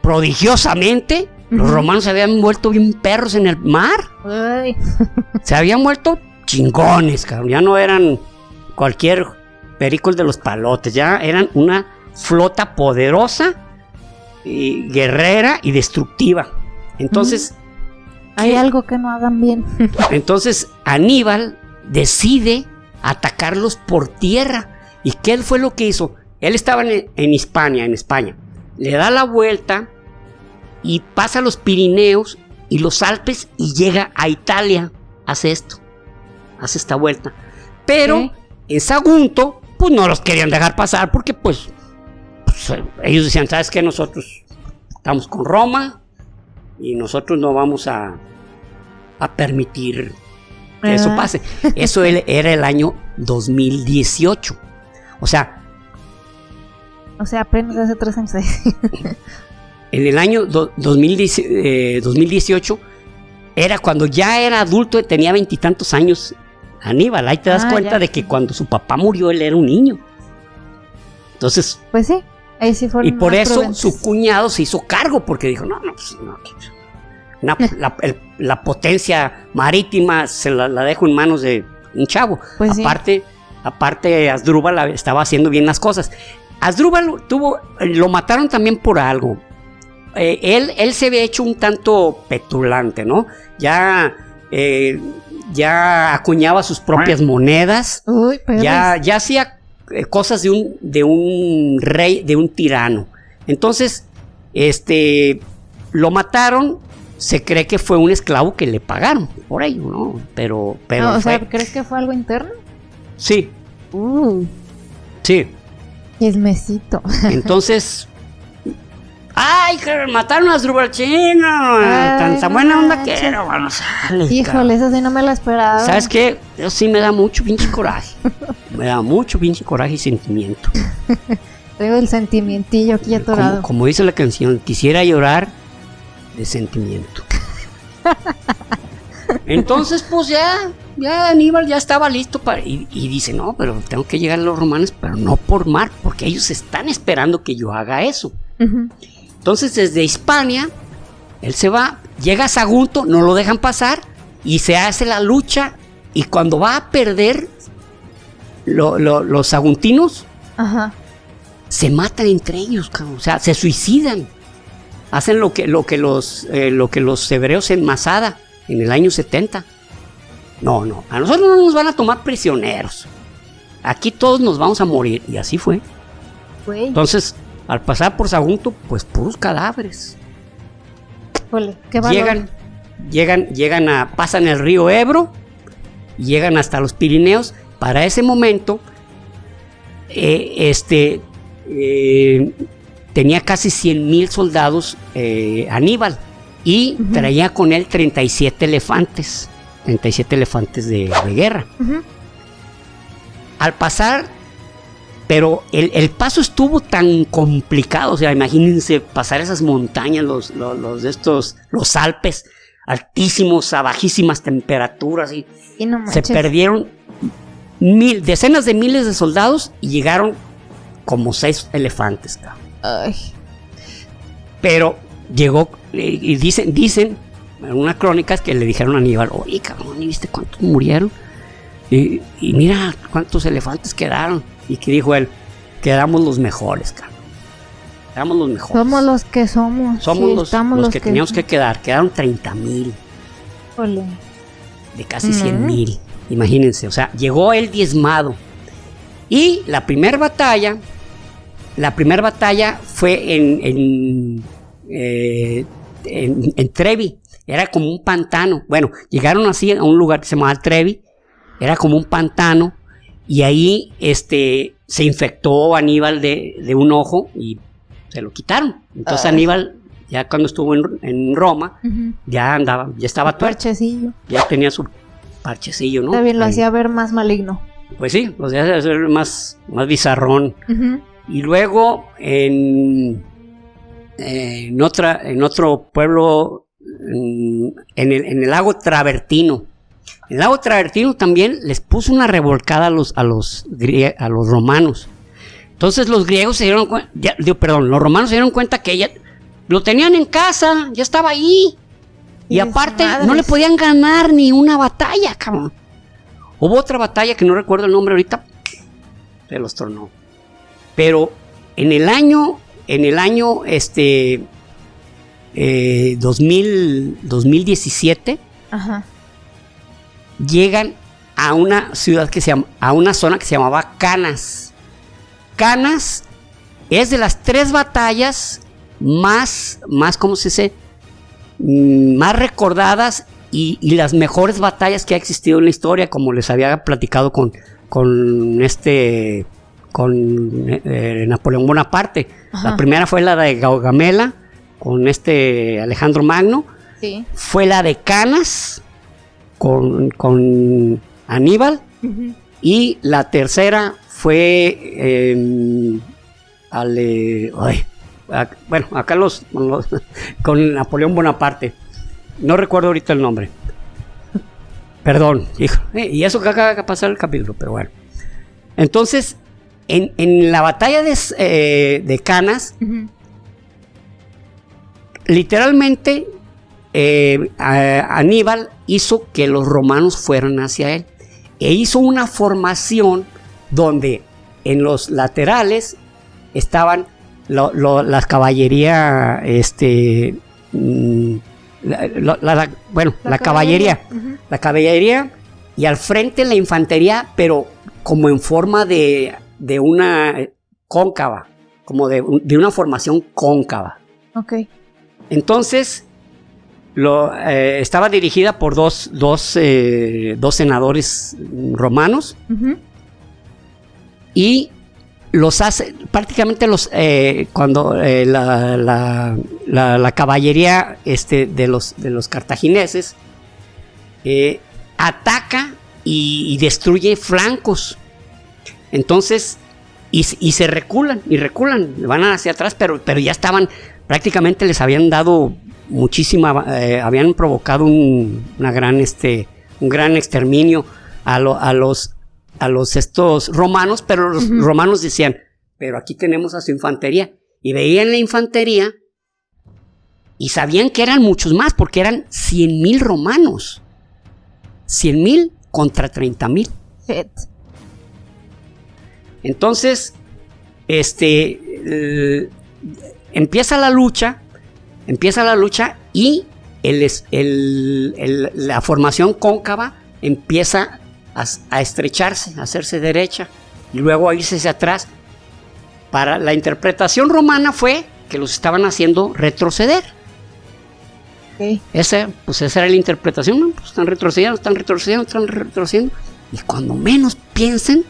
prodigiosamente, los romanos se habían vuelto bien perros en el mar. Ay. Se habían vuelto chingones, cabrón. Ya no eran cualquier perico de los palotes, ya eran una flota poderosa, y guerrera y destructiva. Entonces, hay algo que no hagan bien. Entonces Aníbal decide atacarlos por tierra. ¿Y qué fue lo que hizo? Él estaba en España. Le da la vuelta y pasa los Pirineos y los Alpes y llega a Italia. Hace esta vuelta. Pero en Sagunto, pues no los querían dejar pasar porque pues ellos decían, ¿sabes qué? Nosotros estamos con Roma y nosotros no vamos a permitir que eso pase. Eso era el año 2018. O sea, apenas hace 3 años. En el año 2018 era cuando ya era adulto, tenía 20 y tantos años Aníbal. Ahí te das cuenta de que cuando su papá murió él era un niño. Entonces, pues sí, ahí sí fueron. Y por eso su cuñado se hizo cargo, porque dijo, la potencia marítima se la dejo en manos de un chavo. Pues aparte Asdrúbal estaba haciendo bien las cosas. Asdrúbal lo mataron también por algo. Él se había hecho un tanto petulante, ¿no? Ya acuñaba sus propias monedas. Uy, ya hacía cosas de un rey, de un tirano. Entonces, lo mataron. Se cree que fue un esclavo que le pagaron por ello, ¿no? Pero o sea, ¿crees que fue algo interno? Sí. Sí. Chismecito. Entonces, ¡ay, que mataron a Asdrúbal Chino! Tan buena onda que era, vamos. Híjole, eso sí no me lo esperaba. ¿Sabes qué? Eso sí me da mucho pinche coraje. Me da mucho pinche coraje y sentimiento. Traigo el sentimientillo aquí atorado. Como dice la canción, quisiera llorar de sentimiento. Entonces, pues ya Aníbal ya estaba listo y dice, no, pero tengo que llegar a los romanos, pero no por mar, porque ellos están esperando que yo haga eso. Entonces, desde Hispania, él se va, llega a Sagunto, no lo dejan pasar, y se hace la lucha, y cuando va a perder, los saguntinos se matan entre ellos, cabrón. O sea, se suicidan. Hacen lo que los hebreos en Masada en el año 70. No, a nosotros no nos van a tomar prisioneros. Aquí todos nos vamos a morir. Y así fue. Entonces, al pasar por Sagunto, pues puros cadáveres. Qué valor. Pasan el río Ebro, llegan hasta los Pirineos. Para ese momento, tenía casi 100,000 soldados Aníbal, y traía con él 37 elefantes de guerra. Al pasar, pero el paso estuvo tan complicado, o sea, imagínense pasar esas montañas, los Alpes, altísimos, a bajísimas temperaturas, y se perdieron decenas de miles de soldados y llegaron como 6 elefantes, cabrón. Ay. Pero llegó, y dicen en una crónica que le dijeron a Aníbal, oye, cabrón, ¿y viste cuántos murieron? Y mira cuántos elefantes quedaron. Y que dijo él, quedamos los mejores, cabrón. Quedamos los mejores. Somos los que somos. Somos los que teníamos que quedar. Quedaron 30,000. De casi 100,000. Imagínense, o sea, llegó él diezmado. Y la primera batalla fue en Trevi. Era como un pantano. Bueno, llegaron así a un lugar que se llamaba Trevi. Era como un pantano. Y ahí se infectó Aníbal de un ojo y se lo quitaron. Entonces Aníbal, ya cuando estuvo en Roma, ya estaba tuerto. Parchecillo. Ya tenía su parchecillo, ¿no? También lo hacía ver más maligno. Pues sí, lo hacía ver más bizarrón. Y luego en otro pueblo, en el lago Travertino. El lago Travertino también les puso una revolcada a los romanos. Entonces los griegos se dieron cuenta, los romanos se dieron cuenta que ya lo tenían en casa, ya estaba ahí. Y aparte no le podían ganar ni una batalla, cabrón. Hubo otra batalla que no recuerdo el nombre ahorita, se los tornó. Pero en el año 2017, llegan a una ciudad a una zona que se llamaba Canas. Canas es de las 3 batallas más ¿cómo se dice? Más recordadas y las mejores batallas que ha existido en la historia, como les había platicado con Napoleón Bonaparte. La primera fue la de Gaugamela con Alejandro Magno. Sí. Fue la de Canas, con Aníbal. Uh-huh. Y la tercera fue acá con Napoleón Bonaparte. No recuerdo ahorita el nombre. Perdón, hijo. Y eso que acaba de pasar el capítulo, pero bueno. Entonces, en la batalla de Canas, uh-huh, literalmente Aníbal hizo que los romanos fueran hacia él. E hizo una formación donde en los laterales estaban la caballería, la caballería. Uh-huh. La caballería, y al frente la infantería, pero como en forma de una cóncava, como de una formación cóncava. Ok. Entonces, estaba dirigida por dos senadores romanos. Uh-huh. Y los hace, prácticamente cuando la caballería de los cartagineses ataca y destruye flancos. Entonces, y se reculan, van hacia atrás, pero ya estaban, prácticamente les habían dado habían provocado un gran exterminio a los estos romanos, pero los uh-huh, romanos decían, pero aquí tenemos a su infantería, y veían la infantería y sabían que eran muchos más, porque eran 100,000 romanos, 100,000 contra 30,000. Entonces, empieza la lucha y la formación cóncava empieza a estrecharse, a hacerse derecha y luego a irse hacia atrás. Para la interpretación romana fue que los estaban haciendo retroceder. Okay. Esa era la interpretación, ¿no? Pues están retrocediendo, y cuando menos piensen,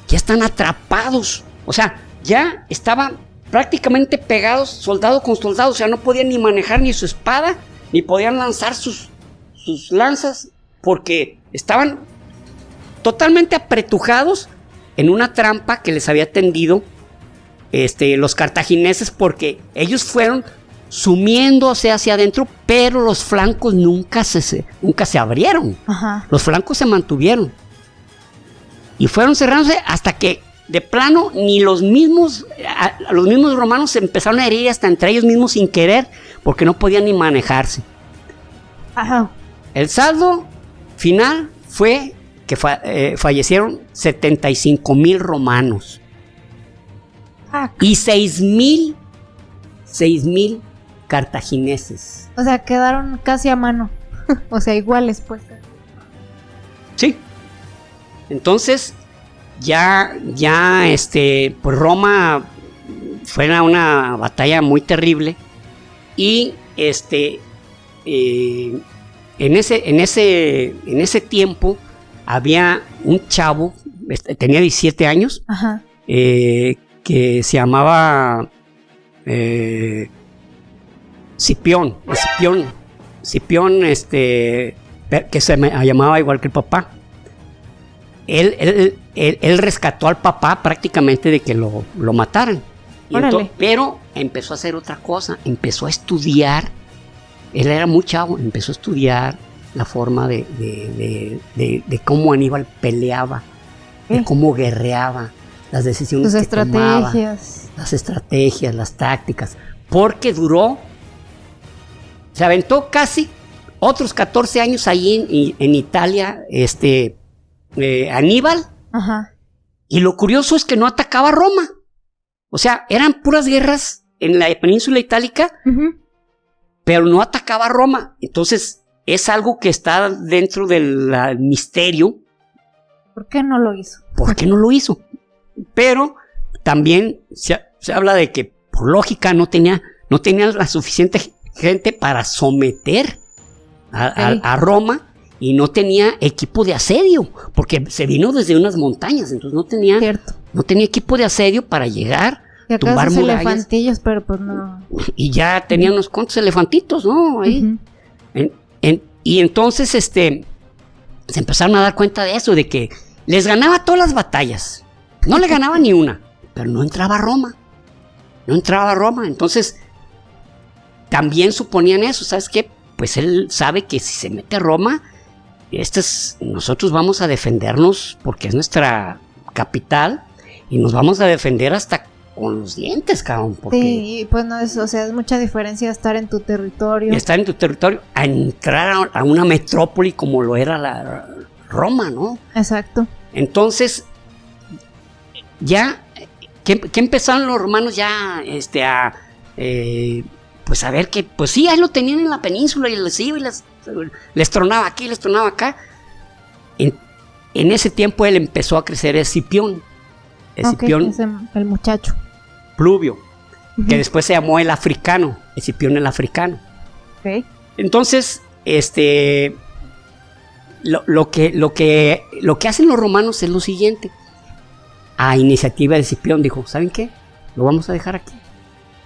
ya están atrapados. O sea, ya estaban prácticamente pegados, soldado con soldado. O sea, no podían ni manejar ni su espada, ni podían lanzar sus lanzas, porque estaban totalmente apretujados en una trampa que les había tendido los cartagineses, porque ellos fueron sumiéndose hacia adentro, pero los flancos nunca se abrieron. Ajá. Los flancos se mantuvieron y fueron cerrándose hasta que de plano ni los mismos romanos se empezaron a herir hasta entre ellos mismos sin querer, porque no podían ni manejarse. Ajá. El saldo final fue que fallecieron 75,000 romanos. Y 6,000 cartagineses. O sea, quedaron casi a mano. O sea, iguales, pues. Sí. Entonces, ya pues Roma fue una batalla muy terrible. Y en ese tiempo había un chavo, tenía 17 años. Ajá. Que se llamaba Cipión, que se llamaba igual que el papá. Él rescató al papá prácticamente de que lo mataran. Pero empezó a hacer otra cosa, empezó a estudiar. Él era muy chavo, empezó a estudiar la forma de cómo Aníbal peleaba, de cómo guerreaba, las decisiones que tomaba, las estrategias, las tácticas, porque se aventó casi otros 14 años ahí en Italia, Aníbal. Ajá. Y lo curioso es que no atacaba a Roma. O sea, eran puras guerras en la península itálica, uh-huh, pero no atacaba a Roma. Entonces, es algo que está dentro del misterio. ¿Por qué no lo hizo? Pero también se habla de que, por lógica, no tenía la suficiente gente para someter a Roma, y no tenía equipo de asedio, porque se vino desde unas montañas, entonces no tenía equipo de asedio para llegar, tumbar murallas. Elefantillos, pero pues no. Y ya tenía unos cuantos elefantitos, ¿no? Ahí. Uh-huh. Y entonces, se empezaron a dar cuenta de eso, de que les ganaba todas las batallas. No le ganaba ni una, pero no entraba a Roma. No entraba a Roma. Entonces, también suponían eso. ¿Sabes qué? Pues él sabe que si se mete a Roma, nosotros vamos a defendernos porque es nuestra capital y nos vamos a defender hasta con los dientes, cabrón. Porque sí, pues no es, o sea, es mucha diferencia estar en tu territorio. Estar en tu territorio a entrar a una metrópoli como lo era la Roma, ¿no? Exacto. Entonces, ya, que empezaron los romanos ya pues a ver que, pues sí, ahí lo tenían en la península y les iba y les tronaba aquí, les tronaba acá. En ese tiempo él empezó a crecer Escipión. Escipión, el muchacho. Pluvio, que después se llamó el africano, Escipión el africano. Okay. Entonces, lo que hacen los romanos es lo siguiente. A iniciativa de Escipión dijo, ¿saben qué? Lo vamos a dejar aquí.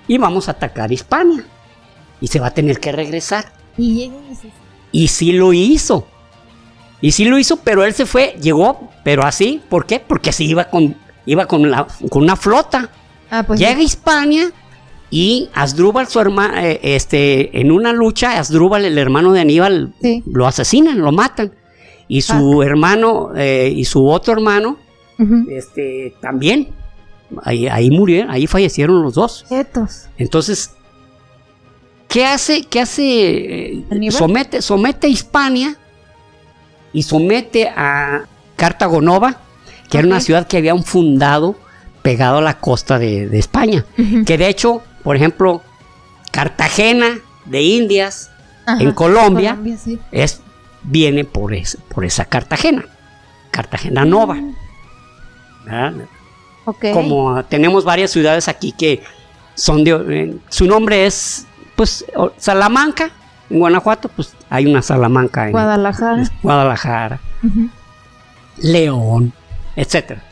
Y vamos a atacar Hispania. Y se va a tener que regresar. Y sí lo hizo. Pero él se fue, llegó, pero así. ¿Por qué? Porque así iba con una flota. Pues llega a Hispania y Asdrúbal, su hermano, en una lucha, Asdrúbal, el hermano de Aníbal, sí, lo asesinan, lo matan. Y su hermano y su otro hermano, también. Ahí murieron, ahí fallecieron los dos. Quietos. Entonces, ¿qué hace? Somete a Hispania y somete a Cartago Nova, que era una ciudad que habían fundado pegado a la costa de España. Que de hecho, por ejemplo, Cartagena de Indias, en Colombia sí, viene por esa Cartagena Nova. Okay. Como tenemos varias ciudades aquí que son su nombre es pues Salamanca, en Guanajuato, pues hay una Salamanca en Guadalajara, León, etcétera.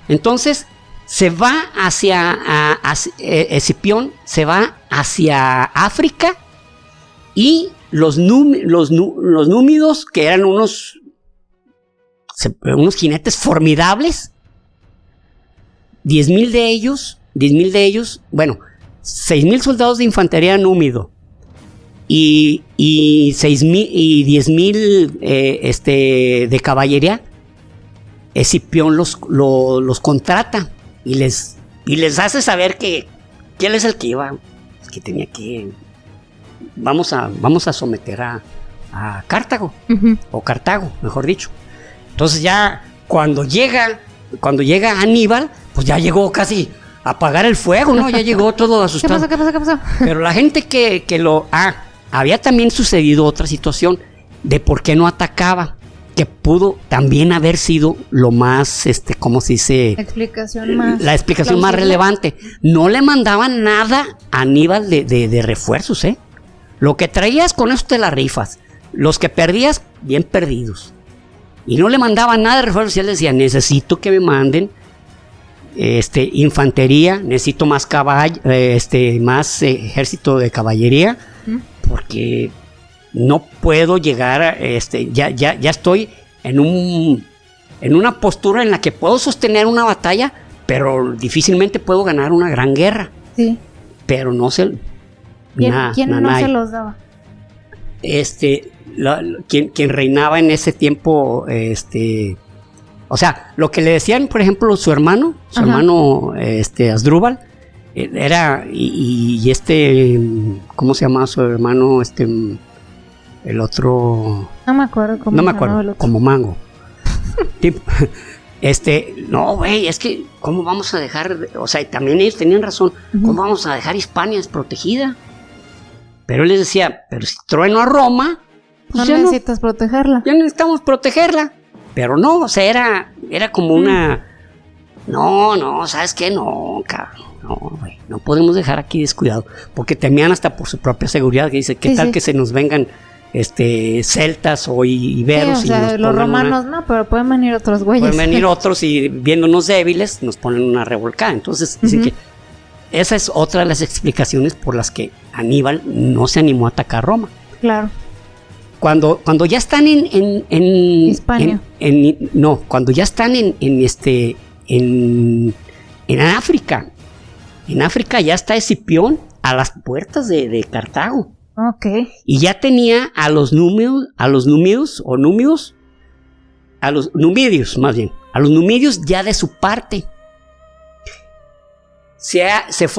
Entonces se va Escipión se va hacia África y los númidos, que eran unos jinetes formidables, 10,000 de ellos, bueno, 6,000 soldados de infantería númido y 6,000 y 10,000 de caballería. Escipión los contrata y les hace saber que él es el que iba, que tenía que vamos a someter a Cartago, o Cartago, mejor dicho. Entonces ya cuando llega Aníbal, pues ya llegó casi a apagar el fuego, ¿no? Ya llegó todo asustado. ¿Qué pasó? Pero la gente que había también sucedido otra situación de por qué no atacaba, que pudo también haber sido lo más, ¿cómo se dice? La explicación más relevante. No le mandaban nada a Aníbal de refuerzos, ¿eh? Lo que traías, con eso te la rifas. Los que perdías, bien perdidos. Y no le mandaban nada de refuerzos. Y él decía, necesito que me manden infantería, necesito más más ejército de caballería, porque no puedo llegar ya estoy en una postura en la que puedo sostener una batalla, pero difícilmente puedo ganar una gran guerra. Sí. Pero no sé. ¿Quién no se los daba? Quien reinaba en ese tiempo, o sea, lo que le decían, por ejemplo, su hermano Asdrúbal, era, ¿cómo se llama su hermano? El otro... No me acuerdo como Mango. No, güey, es que, ¿cómo vamos a dejar? O sea, también ellos tenían razón, ¿cómo vamos a dejar Hispania desprotegida? Pero él les decía, pero si trueno a Roma, pues no necesitas protegerla. Ya necesitamos protegerla. Pero no, o sea, era como una... No, ¿sabes qué? No, cabrón, no, güey, no podemos dejar aquí descuidado. Porque temían hasta por su propia seguridad, que dice, ¿qué tal que se nos vengan celtas o iberos? Sí, o sea, los romanos no, pero pueden venir otros güeyes. Pueden venir otros y viéndonos débiles nos ponen una revolcada. Entonces dicen que esa es otra de las explicaciones por las que Aníbal no se animó a atacar Roma. Claro. cuando ya están en Hispania. No, cuando ya están en África. En África ya está Escipión a las puertas de Cartago. Ok. Y ya tenía a los númidos ya de su parte. Se hace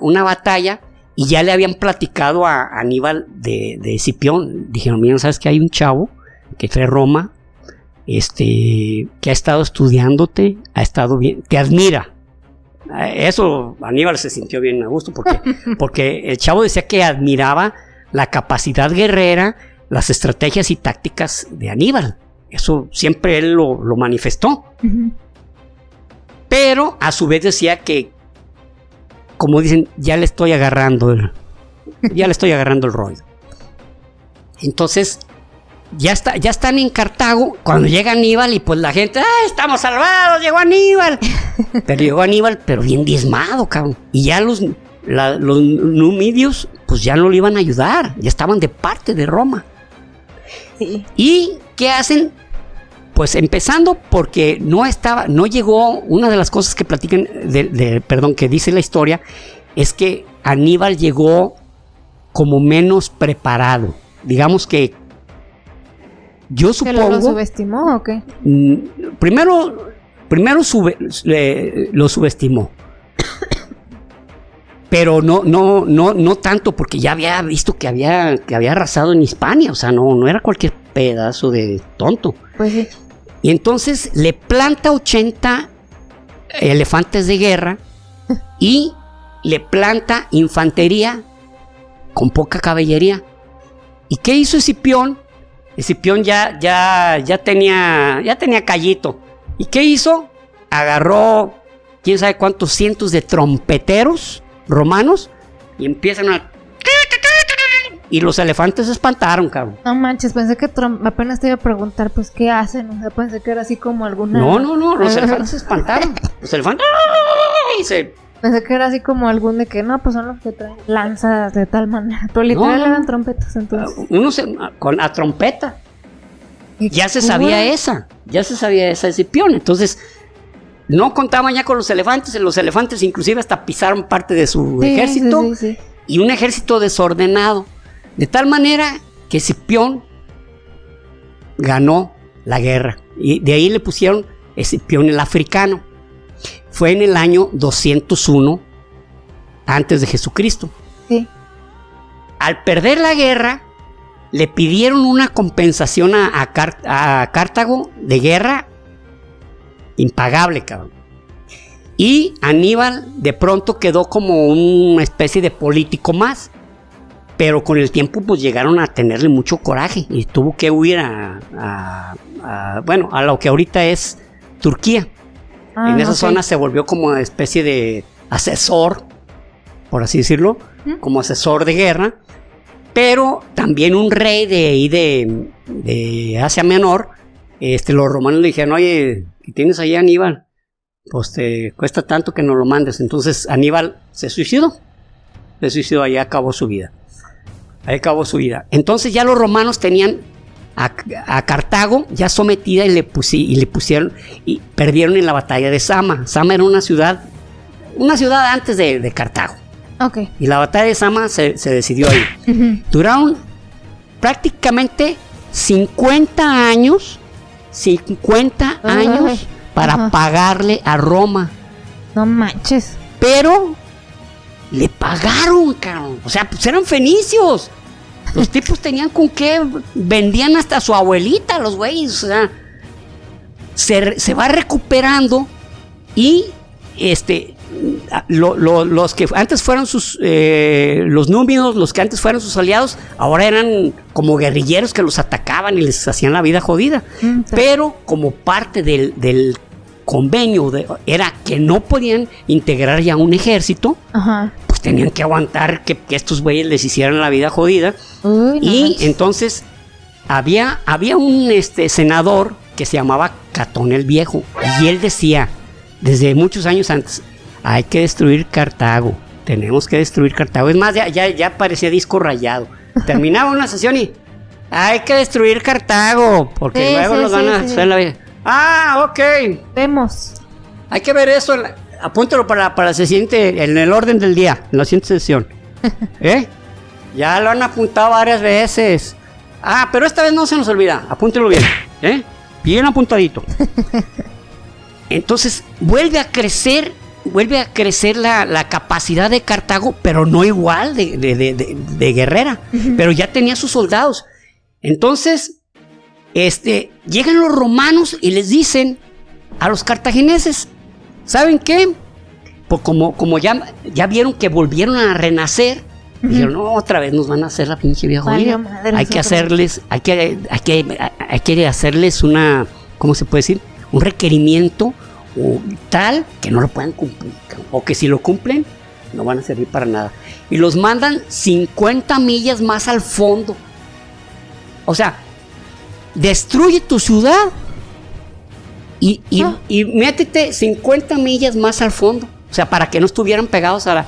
una batalla y ya le habían platicado a Aníbal de Escipión. Dijeron, miren, ¿sabes que hay un chavo que fue a Roma, que ha estado estudiándote, ha estado bien, te admira? Eso Aníbal se sintió bien a gusto porque el chavo decía que admiraba la capacidad guerrera, las estrategias y tácticas de Aníbal. Eso siempre él lo manifestó. Uh-huh. Pero a su vez decía que, como dicen, ya le estoy agarrando el rollo. Entonces ya están en Cartago cuando llega Aníbal y pues la gente, estamos salvados, llegó Aníbal. Pero llegó Aníbal, pero bien diezmado, cabrón. Y ya los numidios pues ya no le iban a ayudar, ya estaban de parte de Roma. Sí. ¿Y qué hacen? Pues empezando porque no llegó, una de las cosas que platican, que dice la historia, es que Aníbal llegó como menos preparado. Digamos que yo supongo... ¿Lo subestimó o qué? Primero lo subestimó. Pero no tanto, porque ya había visto que había arrasado en Hispania. O sea, no era cualquier pedazo de tonto. Pues sí. Y entonces le planta 80 elefantes de guerra y le planta infantería con poca caballería. ¿Y qué hizo Escipión? Escipión ya tenía callito. ¿Y qué hizo? Agarró quién sabe cuántos cientos de trompeteros romanos y empiezan a... Y los elefantes se espantaron, cabrón. No manches, pensé que apenas te iba a preguntar, pues, ¿qué hacen? O sea, pensé que era así como alguna... No, los elefantes se espantaron. Los elefantes... Pensé que era así como algún de que, no, pues son los que traen lanzas de tal manera. Pero literal eran trompetas, entonces. A trompeta. Ya se sabía esa Escipión. Entonces, no contaban ya con los elefantes inclusive hasta pisaron parte de su ejército. Sí. Y un ejército desordenado. De tal manera que Escipión ganó la guerra. Y de ahí le pusieron Escipión el africano. Fue en el año 201 antes de Jesucristo. Sí. Al perder la guerra, le pidieron una compensación a Cartago de guerra impagable, cabrón. Y Aníbal de pronto quedó como una especie de político más. Pero con el tiempo pues llegaron a tenerle mucho coraje y tuvo que huir a lo que ahorita es Turquía. En esa zona se volvió como una especie de asesor, por así decirlo, como asesor de guerra. Pero también un rey de ahí de Asia Menor, los romanos le dijeron, oye, ¿qué tienes ahí, Aníbal? Pues te cuesta tanto que nos lo mandes. Entonces Aníbal se suicidó, ahí acabó su vida. Entonces ya los romanos tenían a Cartago ya sometida y le pusieron y perdieron en la batalla de Sama. Sama era una ciudad antes de Cartago. Okay. Y la batalla de Sama se decidió ahí. Uh-huh. Duraron prácticamente 50 años para pagarle a Roma. No manches. Pero le pagaron, cabrón. O sea, pues eran fenicios. Los tipos tenían con qué, vendían hasta a su abuelita, los güeyes. O sea, se va recuperando y los que antes fueron los númidos, los que antes fueron sus aliados, ahora eran como guerrilleros que los atacaban y les hacían la vida jodida. Pero como parte del convenio era que no podían integrar ya un ejército. Ajá. Pues tenían que aguantar que estos güeyes les hicieran la vida jodida. Uy, no y manches. entonces había un senador que se llamaba Catón el Viejo, y él decía desde muchos años antes, hay que destruir Cartago, tenemos que destruir Cartago. Es más, ya parecía disco rayado. Terminaba una sesión y hay que destruir Cartago, porque luego nos van a hacer la vida. Ah, ok. Vemos. Hay que ver eso, apúntalo para la siguiente, en el orden del día, en la siguiente sesión. Ya lo han apuntado varias veces. Ah, pero esta vez no se nos olvida, apúntelo bien, bien apuntadito. Entonces, vuelve a crecer la capacidad de Cartago, pero no igual de guerrera, pero ya tenía sus soldados. Entonces, llegan los romanos y les dicen a los cartagineses, ¿saben qué? Pues como ya vieron que volvieron a renacer, dijeron, no, otra vez nos van a hacer la pinche vieja jodida. Hay que hacerles una, ¿cómo se puede decir? Un requerimiento o tal que no lo puedan cumplir, o que si lo cumplen no van a servir para nada, y los mandan 50 millas más al fondo. O sea, destruye tu ciudad y métete 50 millas más al fondo, o sea, para que no estuvieran pegados al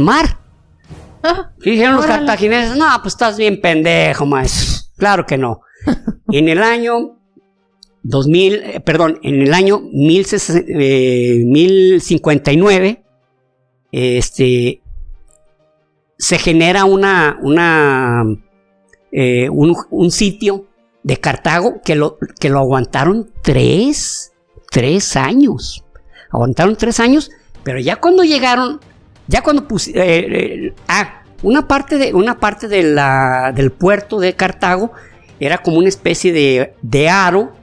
mar. Y dijeron los cartagineses, no, pues estás bien pendejo, maestro. Claro que no. Y en el año 1059, se genera un sitio de Cartago que lo aguantaron 3 años. Aguantaron 3 años, pero ya cuando llegaron, una parte del puerto de Cartago era como una especie de aro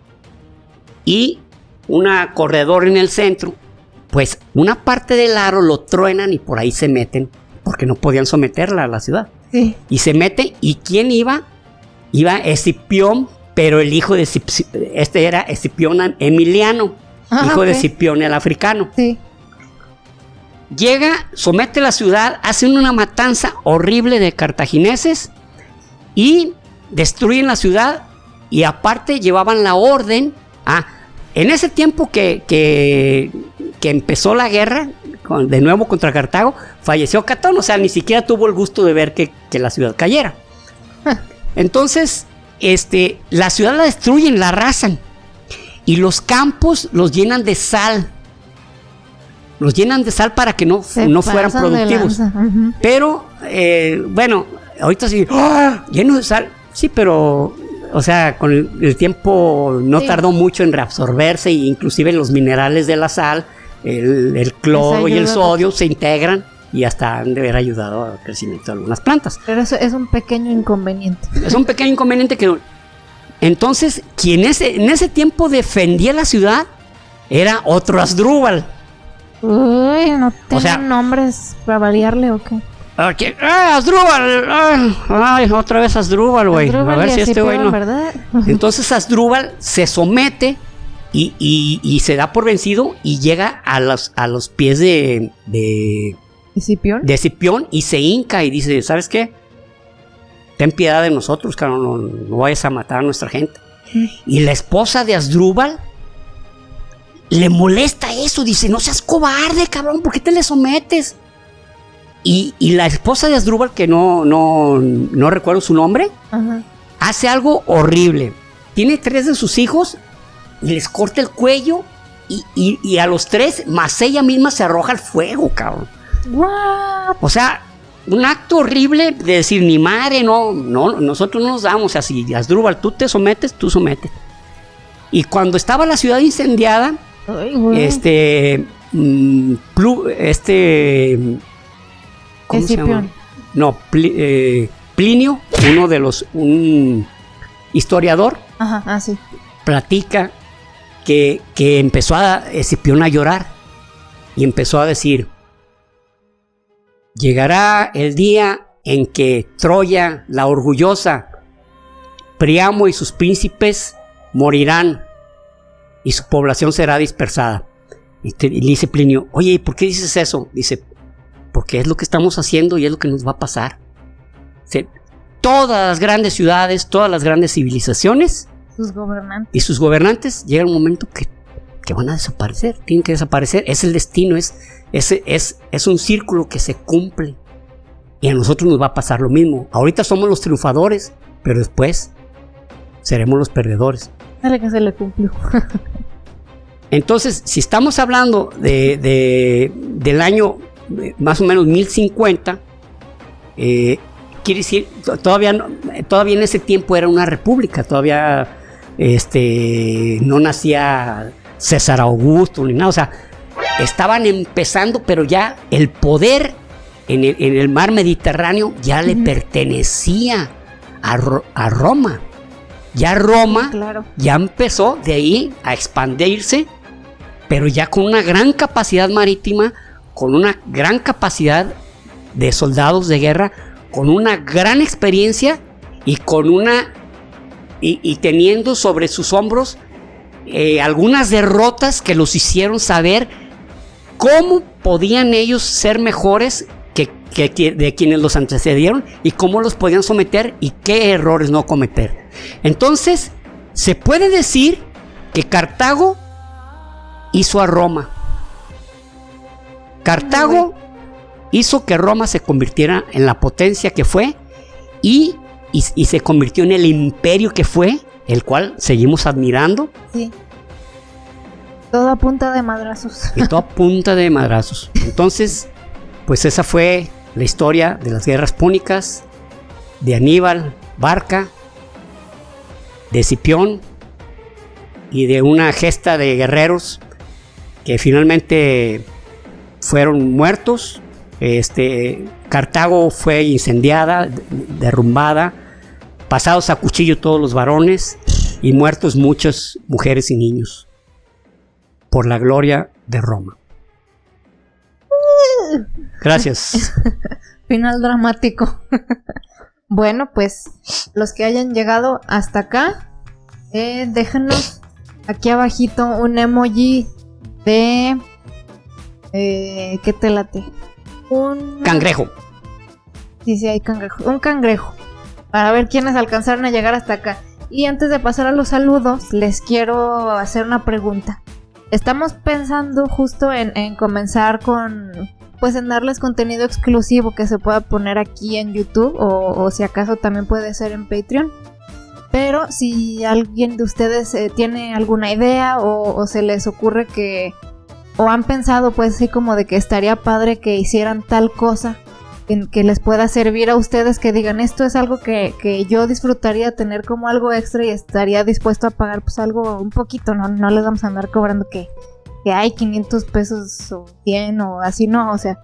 y un corredor en el centro. Pues una parte del aro lo truenan y por ahí se meten, porque no podían someterla a la ciudad. Sí. Y se mete, ¿y quién iba? Iba Escipión, pero el hijo de era Escipión Emiliano, hijo de Escipión el africano. Sí. Llega, somete la ciudad, hacen una matanza horrible de cartagineses y destruyen la ciudad, y aparte llevaban la orden. En ese tiempo que empezó la guerra de nuevo contra Cartago, falleció Catón, o sea, ni siquiera tuvo el gusto de ver que la ciudad cayera. Entonces, la ciudad la destruyen, la arrasan, y los campos los llenan de sal. Los llenan de sal para que no fueran productivos. Pero, bueno, ahorita sí, lleno de sal. Sí, pero, o sea, con el tiempo no tardó mucho en reabsorberse, e inclusive los minerales de la sal, el cloro y el sodio se integran y hasta han de haber ayudado al crecimiento de algunas plantas. Pero eso es un pequeño inconveniente. Es un pequeño inconveniente que... Entonces, quien en ese tiempo defendía la ciudad era otro Asdrúbal. Uy, no tengo nombres para variarle o qué. Asdrúbal, otra vez Asdrúbal, güey. A ver si este güey no. ¿Verdad? Entonces Asdrúbal se somete y se da por vencido y llega a los pies de ¿Escipión? De Escipión, y se hinca y dice, ¿sabes qué? Ten piedad de nosotros, cabrón, no vayas a matar a nuestra gente. Y la esposa de Asdrúbal le molesta eso, dice, no seas cobarde, cabrón, ¿por qué te le sometes? Y la esposa de Asdrúbal, que no recuerdo su nombre, hace algo horrible. Tiene 3 de sus hijos y les corta el cuello, y a los 3, más ella misma, se arroja al fuego, cabrón. What? O sea, un acto horrible de decir, ni madre, no, nosotros no nos damos. O sea, si Asdrúbal, tú te sometes, tú sometes. Y cuando estaba la ciudad incendiada, ¿cómo se llama? No, Plinio, un historiador, sí, platica que empezó Escipión a llorar y empezó a decir, llegará el día en que Troya, la orgullosa, Príamo y sus príncipes morirán y su población será dispersada. Y le dice Plinio, oye, ¿por qué dices eso? Dice, porque es lo que estamos haciendo y es lo que nos va a pasar. Todas las grandes ciudades, todas las grandes civilizaciones y sus gobernantes llega un momento que van a desaparecer, tienen que desaparecer. Es el destino, es un círculo que se cumple. Y a nosotros nos va a pasar lo mismo. Ahorita somos los triunfadores, pero después seremos los perdedores. Dale que se le cumplió. Entonces, si estamos hablando del año más o menos 1050, quiere decir, todavía en ese tiempo era una república, todavía no nacía César Augusto ni nada, o sea, estaban empezando, pero ya el poder en el mar Mediterráneo ya le pertenecía a Roma. Ya Roma ya empezó de ahí a expandirse, pero ya con una gran capacidad marítima, con una gran capacidad de soldados de guerra, con una gran experiencia y teniendo sobre sus hombros algunas derrotas que los hicieron saber cómo podían ellos ser mejores de quienes los antecedieron y cómo los podían someter y qué errores no cometer. Entonces, se puede decir que Cartago hizo a Roma. Cartago hizo que Roma se convirtiera en la potencia que fue y se convirtió en el imperio que fue, el cual seguimos admirando. Sí. Todo a punta de madrazos. Y todo a punta de madrazos. Entonces, pues esa fue la historia de las guerras púnicas, de Aníbal Barca, de Escipión y de una gesta de guerreros que finalmente fueron muertos. Cartago fue incendiada, derrumbada, pasados a cuchillo todos los varones y muertos muchas mujeres y niños por la gloria de Roma. Gracias. Final dramático. Bueno, pues los que hayan llegado hasta acá, déjenos aquí abajito un emoji de ¿qué te late? Un cangrejo. Sí, hay cangrejo. Un cangrejo. Para ver quiénes alcanzaron a llegar hasta acá. Y antes de pasar a los saludos, les quiero hacer una pregunta. Estamos pensando justo en comenzar en darles contenido exclusivo que se pueda poner aquí en YouTube o si acaso también puede ser en Patreon. Pero si alguien de ustedes tiene alguna idea o se les ocurre o han pensado pues así como de que estaría padre que hicieran tal cosa que les pueda servir a ustedes, que digan esto es algo que yo disfrutaría tener como algo extra y estaría dispuesto a pagar pues algo un poquito, no les vamos a andar cobrando que hay 500 pesos o 100 o así, no, o sea,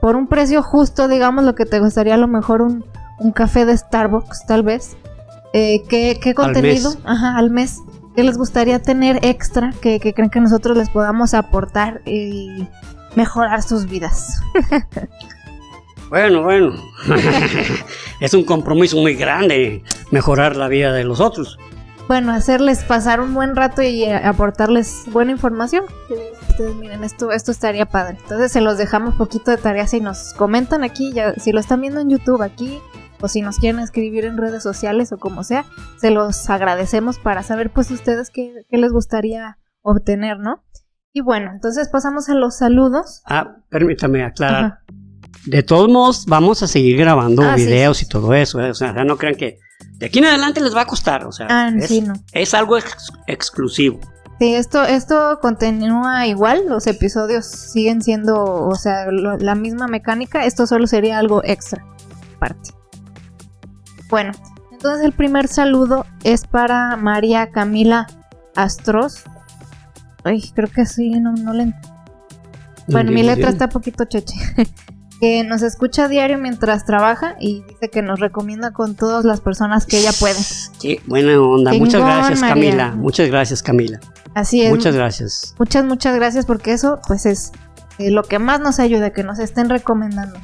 por un precio justo, digamos, lo que te gustaría a lo mejor un café de Starbucks tal vez, ¿qué contenido? Al mes. ¿Qué les gustaría tener extra que creen que nosotros les podamos aportar y mejorar sus vidas? Bueno. Es un compromiso muy grande mejorar la vida de los otros. Bueno, hacerles pasar un buen rato y aportarles buena información. Ustedes miren, esto estaría padre. Entonces se los dejamos poquito de tarea si nos comentan aquí, ya, si lo están viendo en YouTube aquí, o si nos quieren escribir en redes sociales o como sea, se los agradecemos para saber pues ustedes qué les gustaría obtener, ¿no? Y bueno, entonces pasamos a los saludos. Permítame aclarar. Ajá. De todos modos, vamos a seguir grabando videos y todo eso, O sea, no crean que de aquí en adelante les va a costar, o sea, es algo exclusivo. Sí, esto continúa igual, los episodios siguen siendo, o sea, la misma mecánica, esto solo sería algo extra, aparte. Bueno, entonces el primer saludo es para María Camila Astros. Ay, creo que sí, no le... Bueno, mi letra está poquito cheche. Que nos escucha a diario mientras trabaja y dice que nos recomienda con todas las personas que ella puede. Qué buena onda. Muchas gracias, María. Camila. Muchas gracias, Camila. Así es. Muchas gracias. Muchas gracias porque eso pues es lo que más nos ayuda, que nos estén recomendando.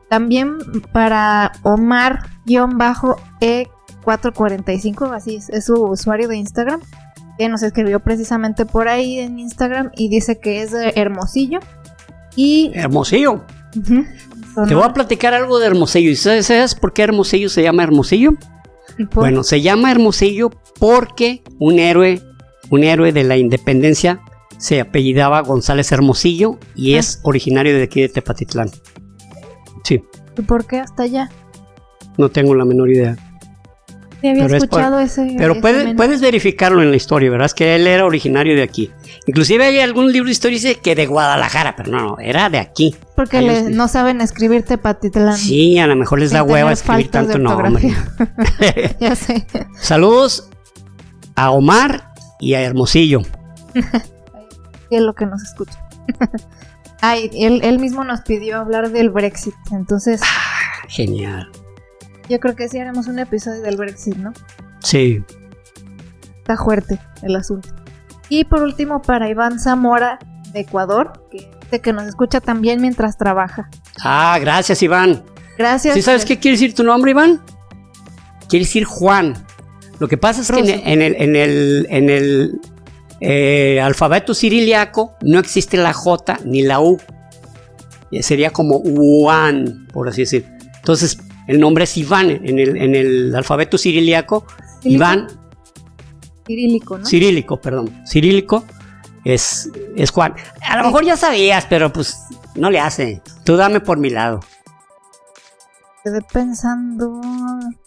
También para Omar-E445, así es su usuario de Instagram, que nos escribió precisamente por ahí en Instagram y dice que es de Hermosillo. Hermosillo. Uh-huh. Te voy a platicar algo de Hermosillo. ¿Y sabes por qué Hermosillo se llama Hermosillo? Bueno, se llama Hermosillo porque un héroe de la independencia se apellidaba González Hermosillo y es originario de aquí de Tepatitlán. Sí. ¿Y por qué hasta allá? No tengo la menor idea. Sí, había escuchado ese. Pero puedes verificarlo en la historia, ¿verdad? Es que él era originario de aquí. Inclusive hay algún libro de historia que dice que de Guadalajara, pero no, era de aquí. Porque no saben escribir Tepatitlán. Sí, a lo mejor les da hueva escribir tanto nombre. Ya sé. Saludos a Omar y a Hermosillo. Y es lo que nos escucha. Ay, él mismo nos pidió hablar del Brexit, entonces... Genial. Yo creo que sí haremos un episodio del Brexit, ¿no? Sí. Está fuerte el asunto. Y por último, para Iván Zamora, de Ecuador, que nos escucha también mientras trabaja. Ah, gracias, Iván. Gracias. ¿Sí sabes qué quiere decir tu nombre, Iván? Quiere decir Juan. Lo que pasa es que en el alfabeto cirílico no existe la J ni la U. Sería como Juan, por así decir. Entonces, el nombre es Iván. En el alfabeto cirílico, Iván. Cirílico, ¿no? Cirílico es Juan. A lo mejor ya sabías, pero pues no le hace. Tú dame por mi lado. Quedé pensando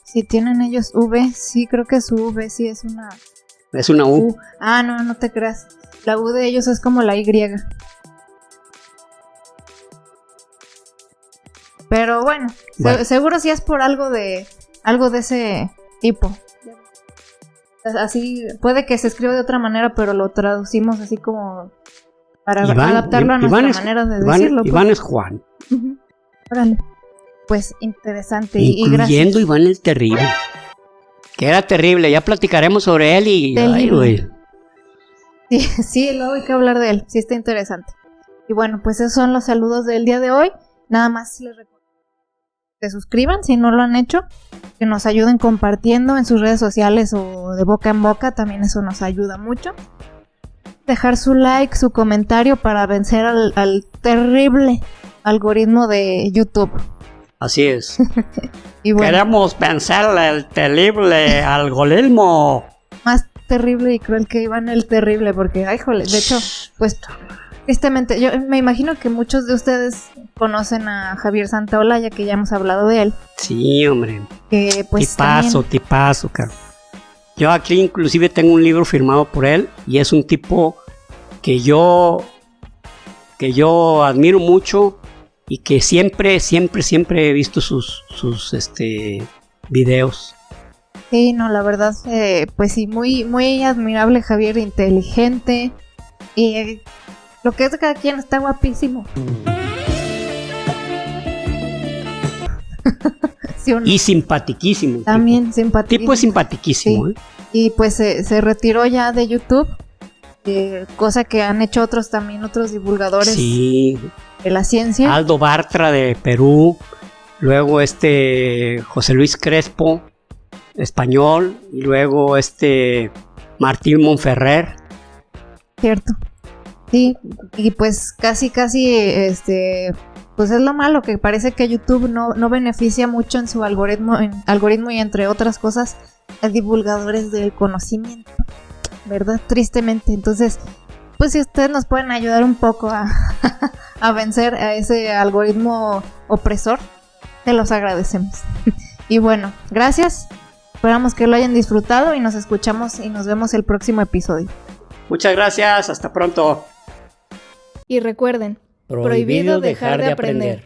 si tienen ellos V. Sí, creo que su V sí es una... Es una U. Ah, no te creas. La U de ellos es como la Y. Pero bueno. Seguro sí es por algo de ese tipo. Así puede que se escriba de otra manera, pero lo traducimos así como para adaptarlo a nuestra manera de decirlo. Iván es Juan. Uh-huh. Órale. Pues interesante. Incluyendo Iván el Terrible. Que era terrible, ya platicaremos sobre él y... Ay, güey. Sí, luego hay que hablar de él, sí está interesante. Y bueno, pues esos son los saludos del día de hoy. Nada más les recuerdo que se suscriban si no lo han hecho, que nos ayuden compartiendo en sus redes sociales o de boca en boca, también eso nos ayuda mucho. Dejar su like, su comentario para vencer al terrible algoritmo de YouTube. Así es. Y bueno, queremos vencer el terrible algoritmo. Más terrible y cruel que Iván el Terrible, porque, ay, jole, de hecho, pues, tristemente, yo me imagino que muchos de ustedes conocen a Javier Santaolalla, que ya hemos hablado de él. Sí, hombre. Que, pues, tipazo, caro. Yo aquí inclusive tengo un libro firmado por él, y es un tipo que yo admiro mucho, y que siempre he visto sus videos. Sí, no, la verdad, pues sí, muy, muy admirable Javier, inteligente, y lo que es de cada quien está guapísimo. Sí, y simpatiquísimo. También simpatiquísimo. Tipo es simpatiquísimo, sí. Y pues se retiró ya de YouTube, cosa que han hecho otros divulgadores. Sí. De la ciencia. Aldo Bartra de Perú, luego José Luis Crespo, español, y luego Martín Monferrer. Cierto. Sí, y pues casi pues es lo malo, que parece que YouTube no beneficia mucho en su algoritmo y entre otras cosas a divulgadores del conocimiento, ¿verdad? Tristemente. Entonces, pues si ustedes nos pueden ayudar un poco a vencer a ese algoritmo opresor, te los agradecemos. Y bueno, gracias. Esperamos que lo hayan disfrutado y nos escuchamos y nos vemos el próximo episodio. Muchas gracias, hasta pronto. Y recuerden, prohibido dejar de aprender.